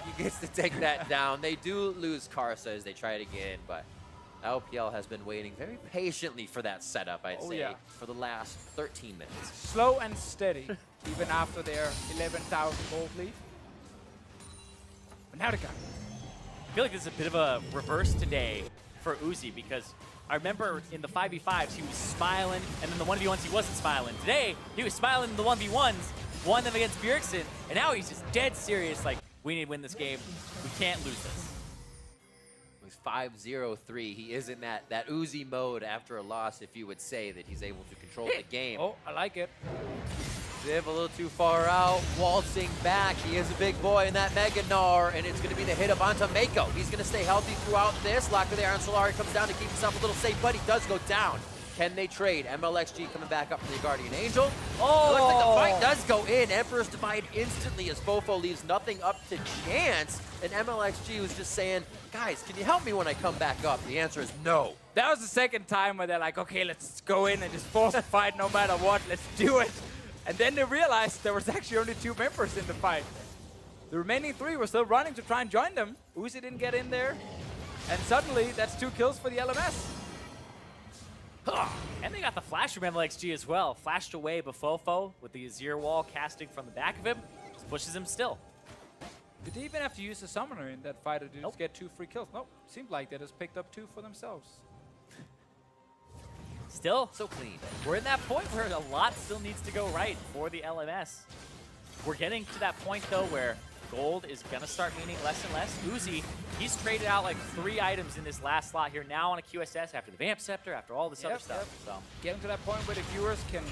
[SPEAKER 2] He gets to take that down. They do lose Karsa as they try to get in, but LPL has been waiting very patiently for that setup, I'd say, for the last 13 minutes.
[SPEAKER 3] Slow and steady, even after their 11,000 gold lead. But now the guy.
[SPEAKER 4] I feel like this is a bit of a reverse today for Uzi because I remember in the 5v5s he was smiling, and then the 1v1s he wasn't smiling. Today, he was smiling in the 1v1s, won them against Bjergsen, and now he's just dead serious, like, we need to win this game. We can't lose this.
[SPEAKER 2] He's 5-0-3. He is in that Uzi mode after a loss, if you would say that he's able to control the game.
[SPEAKER 3] Oh, I like it.
[SPEAKER 2] Ziv a little too far out, waltzing back. He is a big boy in that Mega Gnar, and it's going to be the hit up onto Mako. He's going to stay healthy throughout this. Lock of the Iron Solari comes down to keep himself a little safe, but he does go down. Can they trade? MLXG coming back up for the Guardian Angel. Oh! It looks like the fight does go in. Emperor's Divide instantly as Fofo leaves nothing up to chance. And MLXG was just saying, guys, can you help me when I come back up? The answer is no.
[SPEAKER 3] That was the second time where they're like, okay, let's go in and just force the fight no matter what. Let's do it. And then they realized there was actually only 2 members in the fight. The remaining 3 were still running to try and join them. Uzi didn't get in there. And suddenly, that's 2 kills for the LMS.
[SPEAKER 4] And they got the flash from MLXG as well. Flashed away Bafofo with the Azir wall casting from the back of him. Just pushes him still.
[SPEAKER 3] Did they even have to use the summoner in that fight to just get 2 free kills? Nope. Seemed like they just picked up 2 for themselves.
[SPEAKER 4] Still,
[SPEAKER 2] So clean.
[SPEAKER 4] we're in that point where a lot still needs to go right for the LMS. We're getting to that point, though, where gold is going to start meaning less and less. Uzi, he's traded out like 3 items in this last slot here now on a QSS after the Vamp Scepter, after all this other stuff. So
[SPEAKER 3] Getting to that point where the viewers can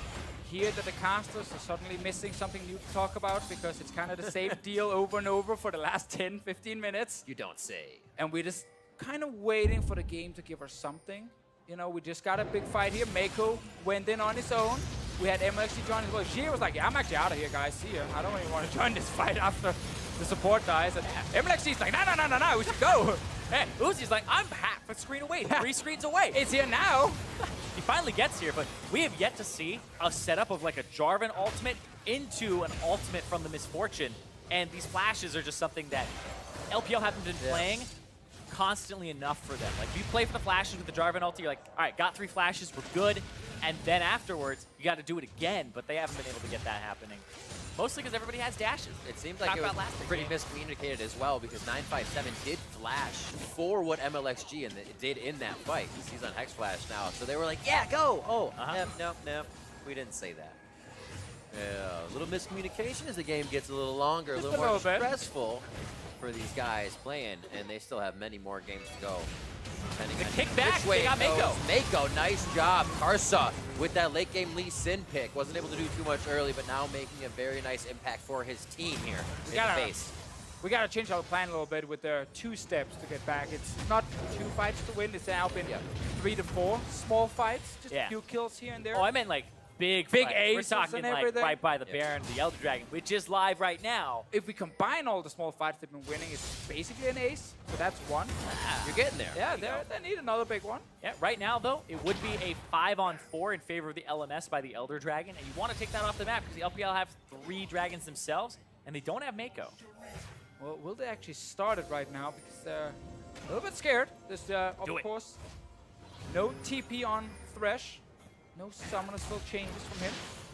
[SPEAKER 3] hear that the casters are suddenly missing something new to talk about because it's kind of the same deal over and over for the last 10, 15 minutes.
[SPEAKER 2] You don't say.
[SPEAKER 3] And we're just kind of waiting for the game to give us something. You know, we just got a big fight here. Mako went in on his own. We had MLXG join as well. She was like, yeah, I'm actually out of here, guys. See ya. I don't even want to join this fight after the support dies. And MLXG's like, no, we should go.
[SPEAKER 4] and Uzi's like, I'm half a screen away, 3 screens away.
[SPEAKER 3] It's here now.
[SPEAKER 4] He finally gets here, but we have yet to see a setup of like a Jarvan ultimate into an ultimate from the Misfortune. And these flashes are just something that LPL haven't been playing constantly enough for them. Like, if you play for the flashes with the Jarvan ulti, you're like, all right, got 3 flashes, we're good. And then afterwards, you got to do it again, but they haven't been able to get that happening. Mostly because everybody has dashes.
[SPEAKER 2] It seems like it was pretty miscommunicated as well because 957 did flash for what MLXG did in that fight. He's on Hex Flash now. So they were like, yeah, go. Oh, nope. We didn't say that. Yeah, a little miscommunication as the game gets a little longer, a little more stressful for these guys playing, and they still have many more games to go.
[SPEAKER 4] The kickback, they got Mako.
[SPEAKER 2] Mako, nice job. Karsa with that late game Lee Sin pick. Wasn't able to do too much early, but now making a very nice impact for his team here in the base.
[SPEAKER 3] We gotta change our plan a little bit with their 2 steps to get back. It's not 2 fights to win, it's now been 3 to 4 small fights, just a few kills here and there.
[SPEAKER 4] Oh, I meant like big
[SPEAKER 3] Big
[SPEAKER 4] fight. We're
[SPEAKER 3] aces
[SPEAKER 4] talking
[SPEAKER 3] and
[SPEAKER 4] like
[SPEAKER 3] everything.
[SPEAKER 4] right by the Baron, the Elder Dragon, which is live right now.
[SPEAKER 3] If we combine all the small fights they've been winning, it's basically an ace. So that's one.
[SPEAKER 2] You're getting there.
[SPEAKER 3] Yeah,
[SPEAKER 2] There you
[SPEAKER 3] they need another big one.
[SPEAKER 4] Yeah, right now, though, it would be a 5-on-4 in favor of the LMS by the Elder Dragon, and you want to take that off the map because the LPL have 3 dragons themselves, and they don't have Mako.
[SPEAKER 3] Well, will they actually start it right now? Because they're a little bit scared. There's, of
[SPEAKER 4] Do it.
[SPEAKER 3] course, no TP on Thresh. No summoner skill changes from him.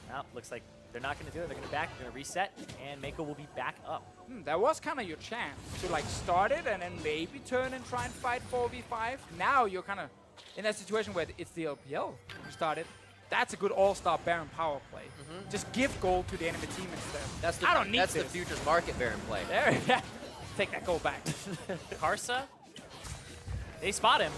[SPEAKER 4] Well, looks like they're not going to do it. They're going to back, they're going to reset, and Mako will be back up.
[SPEAKER 3] That was kind of your chance to like start it and then maybe turn and try and fight 4v5. Now you're kind of in that situation where it's the LPL who started. That's a good all-star Baron power play. Just give gold to the enemy team instead.
[SPEAKER 2] go.
[SPEAKER 3] I don't need
[SPEAKER 2] That's
[SPEAKER 3] this.
[SPEAKER 2] the futures market Baron play.
[SPEAKER 3] There, yeah. Take that gold back.
[SPEAKER 4] Karsa, they spot him.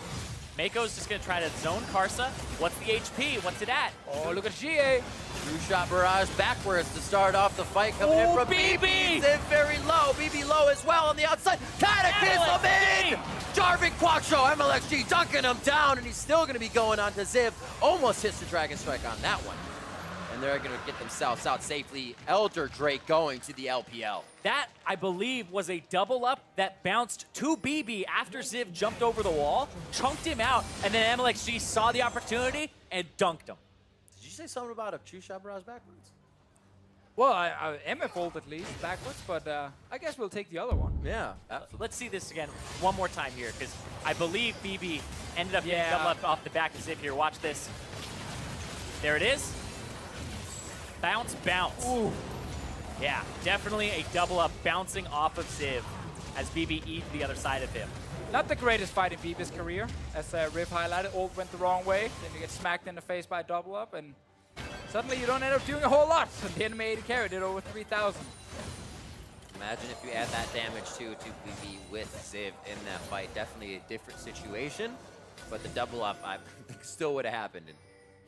[SPEAKER 4] Mako's just going to try to zone Karsa. What's the HP? What's it at?
[SPEAKER 3] Oh, look at GA.
[SPEAKER 2] True shot barrage backwards to start off the fight coming in from BB. Ziv very low. BB low as well on the outside. Cataclysm in! Jarvik Quattro, MLXG dunking him down, and he's still going to be going on to Ziv. Almost hits the Dragon Strike on that one. And they're going to get themselves out safely. Elder Drake going to the LPL.
[SPEAKER 4] That, I believe, was a double up that bounced to BB after Ziv jumped over the wall, chunked him out, and then MLXG saw the opportunity and dunked him.
[SPEAKER 2] Did you say something about a true shot barrage backwards?
[SPEAKER 3] Well, I MF ult at least backwards, but I guess we'll take the other one.
[SPEAKER 2] Yeah.
[SPEAKER 4] Let's see this again one more time here, because I believe BB ended up getting
[SPEAKER 3] Yeah.
[SPEAKER 4] double up off the back of Ziv here. Watch this. There it is. Bounce, bounce.
[SPEAKER 3] Ooh.
[SPEAKER 4] Yeah, definitely a double up bouncing off of Ziv as BB eats the other side of him.
[SPEAKER 3] Not the greatest fight in BB's career. As Riv highlighted, ult went the wrong way. Then you get smacked in the face by a double up, and suddenly you don't end up doing a whole lot. And the enemy AD carry did over 3,000.
[SPEAKER 2] Imagine if you add that damage to BB with Ziv in that fight. Definitely a different situation. But the double up, I think, still would have happened. And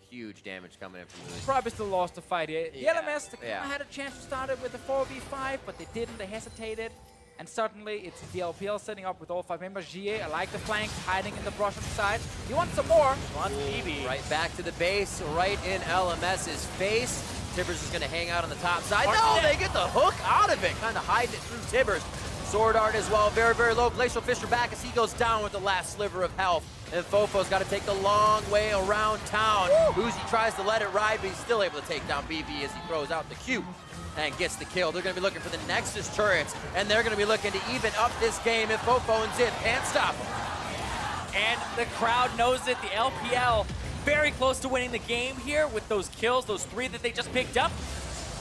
[SPEAKER 2] huge damage coming in from Lewis.
[SPEAKER 3] Probably still lost the fight here. The
[SPEAKER 2] Yeah,
[SPEAKER 3] LMS, they
[SPEAKER 2] yeah.
[SPEAKER 3] had a chance to start it with a 4v5, but they didn't. They hesitated. And suddenly, it's the LPL setting up with all 5 members. GA, I like the flank, hiding in the brush on the side. He wants some more.
[SPEAKER 4] Wants BB.
[SPEAKER 2] Right back to the base, right in LMS's face. Tibbers is going to hang out on the top side.
[SPEAKER 4] Arc
[SPEAKER 2] No,
[SPEAKER 4] step.
[SPEAKER 2] they get the hook out of it. Kind of hiding it through Tibbers. Sword Art as well, very, very low. Glacial Fisher back as he goes down with the last sliver of health. And Fofo's got to take the long way around town. Uzi tries to let it ride, but he's still able to take down BB as he throws out the Q and gets the kill. They're going to be looking for the Nexus turrets, and they're going to be looking to even up this game if Fofo and Ziv can't stop them.
[SPEAKER 4] And the crowd knows it. The LPL very close to winning the game here with those kills, those 3 that they just picked up.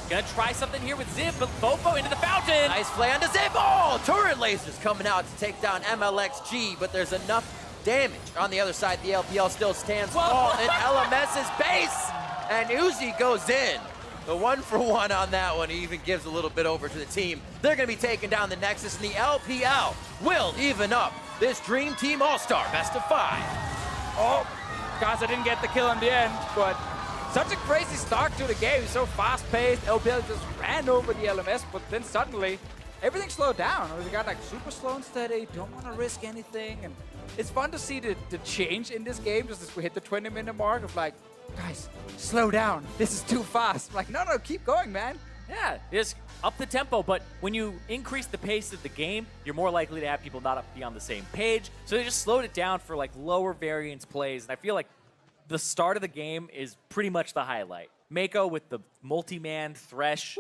[SPEAKER 4] Gonna try something here with Ziv, but Fofo into the fountain.
[SPEAKER 2] Nice play on the Ziv. Oh, turret lasers coming out to take down MLXG, but there's enough damage on the other side. The LPL still stands tall in LMS's base, and Uzi goes in. The 1-for-1 on that one. He even gives a little bit over to the team. They're going to be taking down the Nexus, and the LPL will even up this Dream Team All-Star best of 5.
[SPEAKER 3] Oh, guys, I didn't get the kill in the end, but such a crazy start to the game. So fast-paced. LPL just ran over the LMS, but then suddenly everything slowed down. They got like super slow and steady. Don't want to risk anything, and it's fun to see the change in this game. Just as we hit the 20-minute mark of like, guys, slow down. This is too fast. I'm like, no, keep going, man.
[SPEAKER 4] Yeah, just up the tempo, but when you increase the pace of the game, you're more likely to have people not be on the same page. So they just slowed it down for like lower variance plays, and I feel like the start of the game is pretty much the highlight. Mako with the multi-man Thresh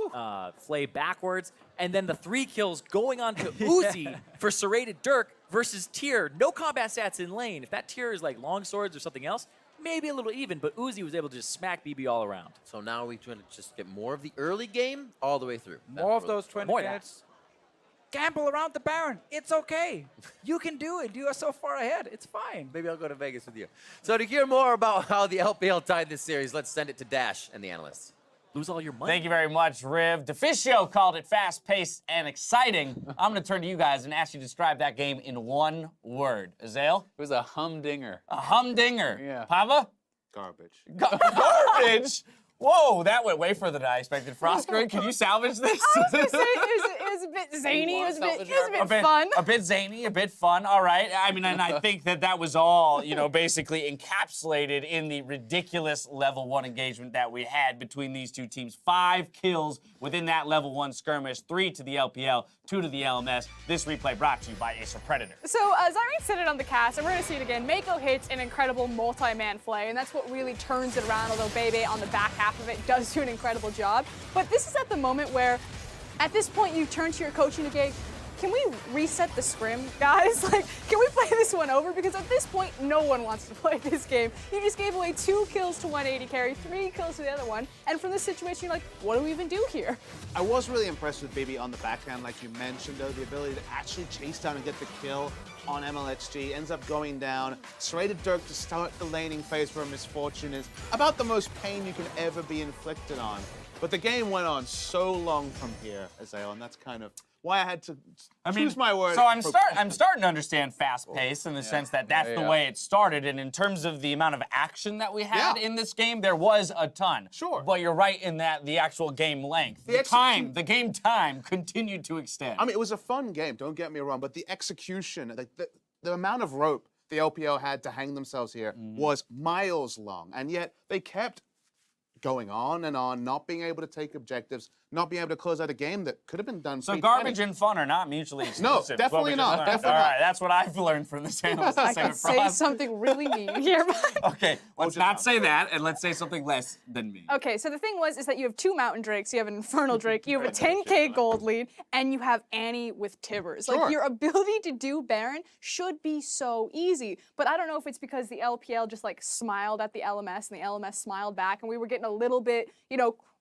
[SPEAKER 4] flay backwards, and then the 3 kills going on to Uzi for Serrated Dirk versus Tyr. No combat stats in lane. If that Tyr is like long swords or something else, maybe a little even, but Uzi was able to just smack BB all around.
[SPEAKER 2] So now we're trying to just get more of the early game all the way through.
[SPEAKER 3] More of those 20
[SPEAKER 4] More of that.
[SPEAKER 3] minutes. Gamble around the Baron. It's okay. You can do it. You are so far ahead. It's fine.
[SPEAKER 2] Maybe I'll go to Vegas with you. So to hear more about how the LPL tied this series, let's send it to Dash and the analysts.
[SPEAKER 4] Lose all your money.
[SPEAKER 5] Thank you very much, Riv. DeFicio called it fast-paced and exciting. I'm going to turn to you guys and ask you to describe that game in one word. Azael?
[SPEAKER 6] It was a humdinger.
[SPEAKER 5] A humdinger.
[SPEAKER 6] Yeah.
[SPEAKER 5] Pava?
[SPEAKER 6] Garbage.
[SPEAKER 5] Garbage? Whoa, that went way further than I expected. Frostgrave, can you salvage this?
[SPEAKER 7] I was gonna say it was a bit zany. It was a bit,
[SPEAKER 2] salvage
[SPEAKER 7] it was a bit fun.
[SPEAKER 5] A bit zany, a bit fun. All right. I mean, and I think that was all, basically encapsulated in the ridiculous level 1 engagement that we had between these two teams. 5 kills within that level 1 skirmish, 3 to the LPL, 2 to the LMS. This replay brought to you by Acer Predator.
[SPEAKER 7] So Zyrene said it on the cast, and we're going to see it again. Mako hits an incredible multi-man flay, and that's what really turns it around, although Bebe on the back half of it does do an incredible job. But this is at the moment where, at this point, you turn to your coach and you go, can we reset the scrim, guys? Like, can we play this one over? Because at this point, no one wants to play this game. You just gave away 2 kills to 180 carry, 3 kills to the other one, and from this situation, you're like, what do we even do here?
[SPEAKER 8] I was really impressed with Bibi on the backhand, like you mentioned, though, the ability to actually chase down and get the kill on MLHG, ends up going down. Serrated Dirk to start the laning phase for a Misfortune is about the most pain you can ever be inflicted on. But the game went on so long from here, Azael, and that's kind of why I had to choose my words.
[SPEAKER 5] So I'm starting to understand fast pace in the sense that that's the way it started. And in terms of the amount of action that we had in this game, there was a ton.
[SPEAKER 8] Sure.
[SPEAKER 5] But you're right in that the actual game length, the game time continued to extend.
[SPEAKER 8] I mean, it was a fun game, don't get me wrong, but the execution, like the amount of rope the LPL had to hang themselves here was miles long. And yet they kept going on and on, not being able to take objectives, not being able to close out a game that could have been done.
[SPEAKER 5] So garbage and fun are not mutually exclusive.
[SPEAKER 8] No, definitely not. Definitely
[SPEAKER 5] All
[SPEAKER 8] not.
[SPEAKER 5] right, that's what I've learned from this analyst.
[SPEAKER 7] I can say something really mean here.
[SPEAKER 5] Okay, let's not say that, and let's say something less than mean.
[SPEAKER 7] Okay, so the thing is that you have 2 Mountain Drakes, you have an Infernal Drake, you have a 10k gold lead, and you have Annie with Tibbers.
[SPEAKER 8] Sure.
[SPEAKER 7] Like, your ability to do Baron should be so easy. But I don't know if it's because the LPL just, like, smiled at the LMS, and the LMS smiled back, and we were getting a little bit,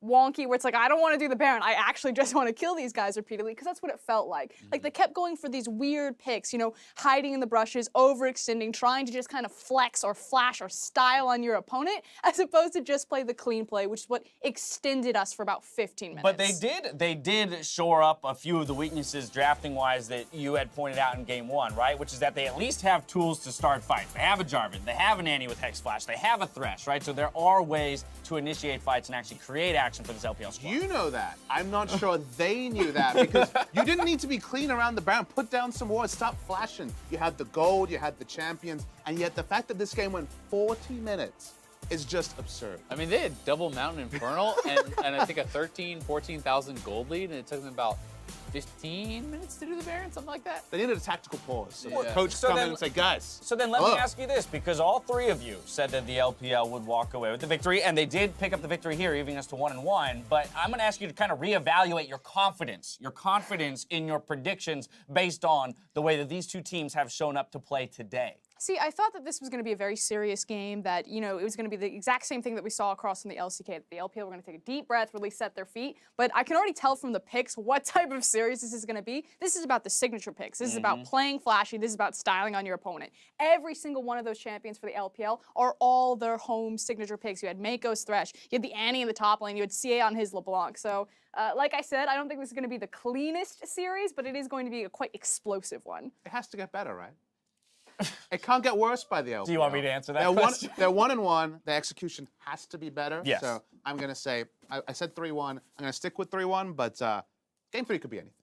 [SPEAKER 7] wonky, where it's like, I don't want to do the Baron, I actually just want to kill these guys repeatedly, because that's what it felt like. Like, they kept going for these weird picks, hiding in the brushes, overextending, trying to just kind of flex or flash or style on your opponent, as opposed to just play the clean play, which is what extended us for about 15 minutes.
[SPEAKER 5] But they did shore up a few of the weaknesses drafting-wise that you had pointed out in game 1, right? Which is that they at least have tools to start fights. They have a Jarvan, they have an Annie with Hex Flash, they have a Thresh, right? So there are ways to initiate fights and actually create action for this LPL squad.
[SPEAKER 8] You know that. I'm not sure they knew that, because you didn't need to be clean around the Baron. Put down some wards, stop flashing. You had the gold, you had the champions, and yet the fact that this game went 40 minutes is just absurd.
[SPEAKER 6] I mean, they had double Mountain Infernal and I think a 14,000 gold lead, and it took them about 15 minutes to do the Baron, something like that.
[SPEAKER 8] They needed a tactical pause. So the
[SPEAKER 6] Yeah.
[SPEAKER 8] coach
[SPEAKER 5] So
[SPEAKER 8] come in
[SPEAKER 5] then-
[SPEAKER 8] and say, guys.
[SPEAKER 5] So then let me ask you this, because all 3 of you said that the LPL would walk away with the victory, and they did pick up the victory here, leaving us to 1-1, but I'm gonna ask you to kind of reevaluate your confidence in your predictions based on the way that these 2 teams have shown up to play today.
[SPEAKER 7] See, I thought that this was going to be a very serious game, that, it was going to be the exact same thing that we saw across from the LCK, that the LPL were going to take a deep breath, really set their feet, but I can already tell from the picks what type of series this is going to be. This is about the signature picks. This is about playing flashy. This is about styling on your opponent. Every single one of those champions for the LPL are all their home signature picks. You had Mako's Thresh, you had the Annie in the top lane, you had CA on his LeBlanc. So, like I said, I don't think this is going to be the cleanest series, but it is going to be a quite explosive one.
[SPEAKER 8] It has to get better, right? It can't get worse by the LPL.
[SPEAKER 5] Do you want me to answer that question?
[SPEAKER 8] They're 1-1. The execution has to be better.
[SPEAKER 5] Yes.
[SPEAKER 8] So I'm going to say, I said 3-1. I'm going to stick with 3-1, but game 3 could be anything.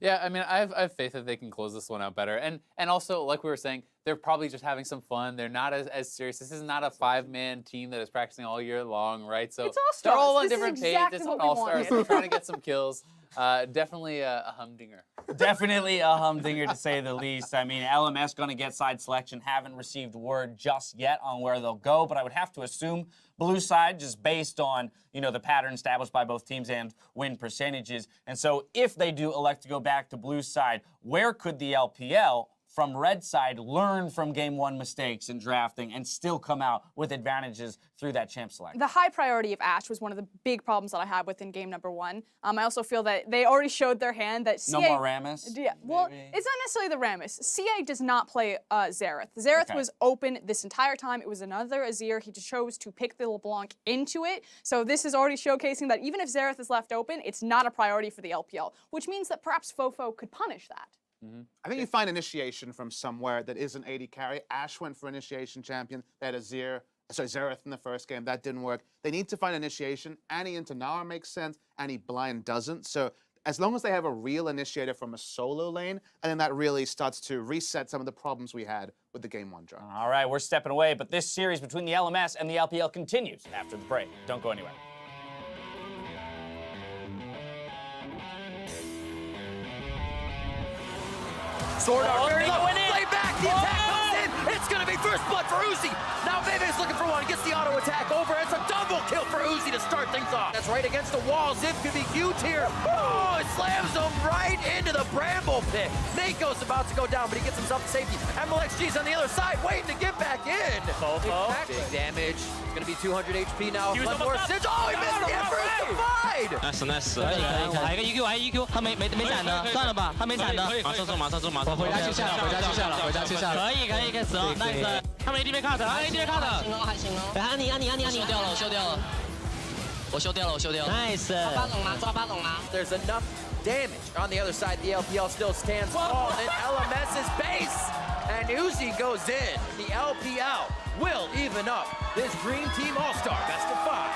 [SPEAKER 6] Yeah, I mean, I have faith that they can close this one out better. And also, like we were saying, they're probably just having some fun. They're not as serious. This is not a 5-man team that is practicing all year long, right? So
[SPEAKER 7] It's All-Stars.
[SPEAKER 6] they're all on
[SPEAKER 7] This is
[SPEAKER 6] different
[SPEAKER 7] exactly
[SPEAKER 6] pages. It's
[SPEAKER 7] what
[SPEAKER 6] on
[SPEAKER 7] we wanted.
[SPEAKER 6] All-Stars. They're trying to get some kills. Definitely a humdinger.
[SPEAKER 5] Definitely a humdinger, to say the least. I mean, LMS going to get side selection. Haven't received word just yet on where they'll go, but I would have to assume blue side, just based on, the pattern established by both teams and win percentages. And so if they do elect to go back to blue side, where could the LPL from red side learn from game 1 mistakes in drafting and still come out with advantages through that champ select?
[SPEAKER 7] The high priority of Ashe was one of the big problems that I had within game number 1. I also feel that they already showed their hand that CA...
[SPEAKER 5] No more Rammus?
[SPEAKER 7] Yeah, well,
[SPEAKER 5] maybe?
[SPEAKER 7] it's not necessarily the Rammus. CA does not play Xerath. Xerath was open this entire time. It was another Azir. He just chose to pick the LeBlanc into it. So this is already showcasing that even if Xerath is left open, it's not a priority for the LPL, which means that perhaps Fofo could punish that.
[SPEAKER 8] I think you find initiation from somewhere that isn't 80 carry. Ashe went for initiation champion. They had Xerath in the first game. That didn't work. They need to find initiation. Annie into Nara makes sense. Annie blind doesn't. So as long as they have a real initiator from a solo lane, and then that really starts to reset some of the problems we had with the Game 1 draw.
[SPEAKER 5] All right, we're stepping away, but this series between the LMS and the LPL continues after the break. Don't go anywhere.
[SPEAKER 2] Sword Art very low. Play back. The attack comes in. It's going to be first blood for Uzi. Now Bebe's looking for one. Gets the auto attack over. It's a double kill for Uzi to start things off. That's right against the wall. Zip could be huge here. Oh, it slams him right into the bramble pit. Nako's about to go down, but he gets himself to safety. MLXG's on the other side, waiting to get back in. Big damage. It's going to be 200 HP now. One more Singe. Oh, he missed the Emperor's Divide.
[SPEAKER 9] nice， 来一个 EQ， 来一个 EQ， 他没闪的，算了吧，他没闪的。马上送，回家去下了，可以死了 ，nice， 他们 AD 被 cut， AD 被 cut，
[SPEAKER 10] 还行哦。安妮，我修掉了
[SPEAKER 9] ，nice，
[SPEAKER 10] 抓巴龙吗？
[SPEAKER 2] There's enough damage. On the other side, the LPL still stands tall in LMS's base. And Uzi goes in. The LPL will even up this Green Team All-Star Best of 5.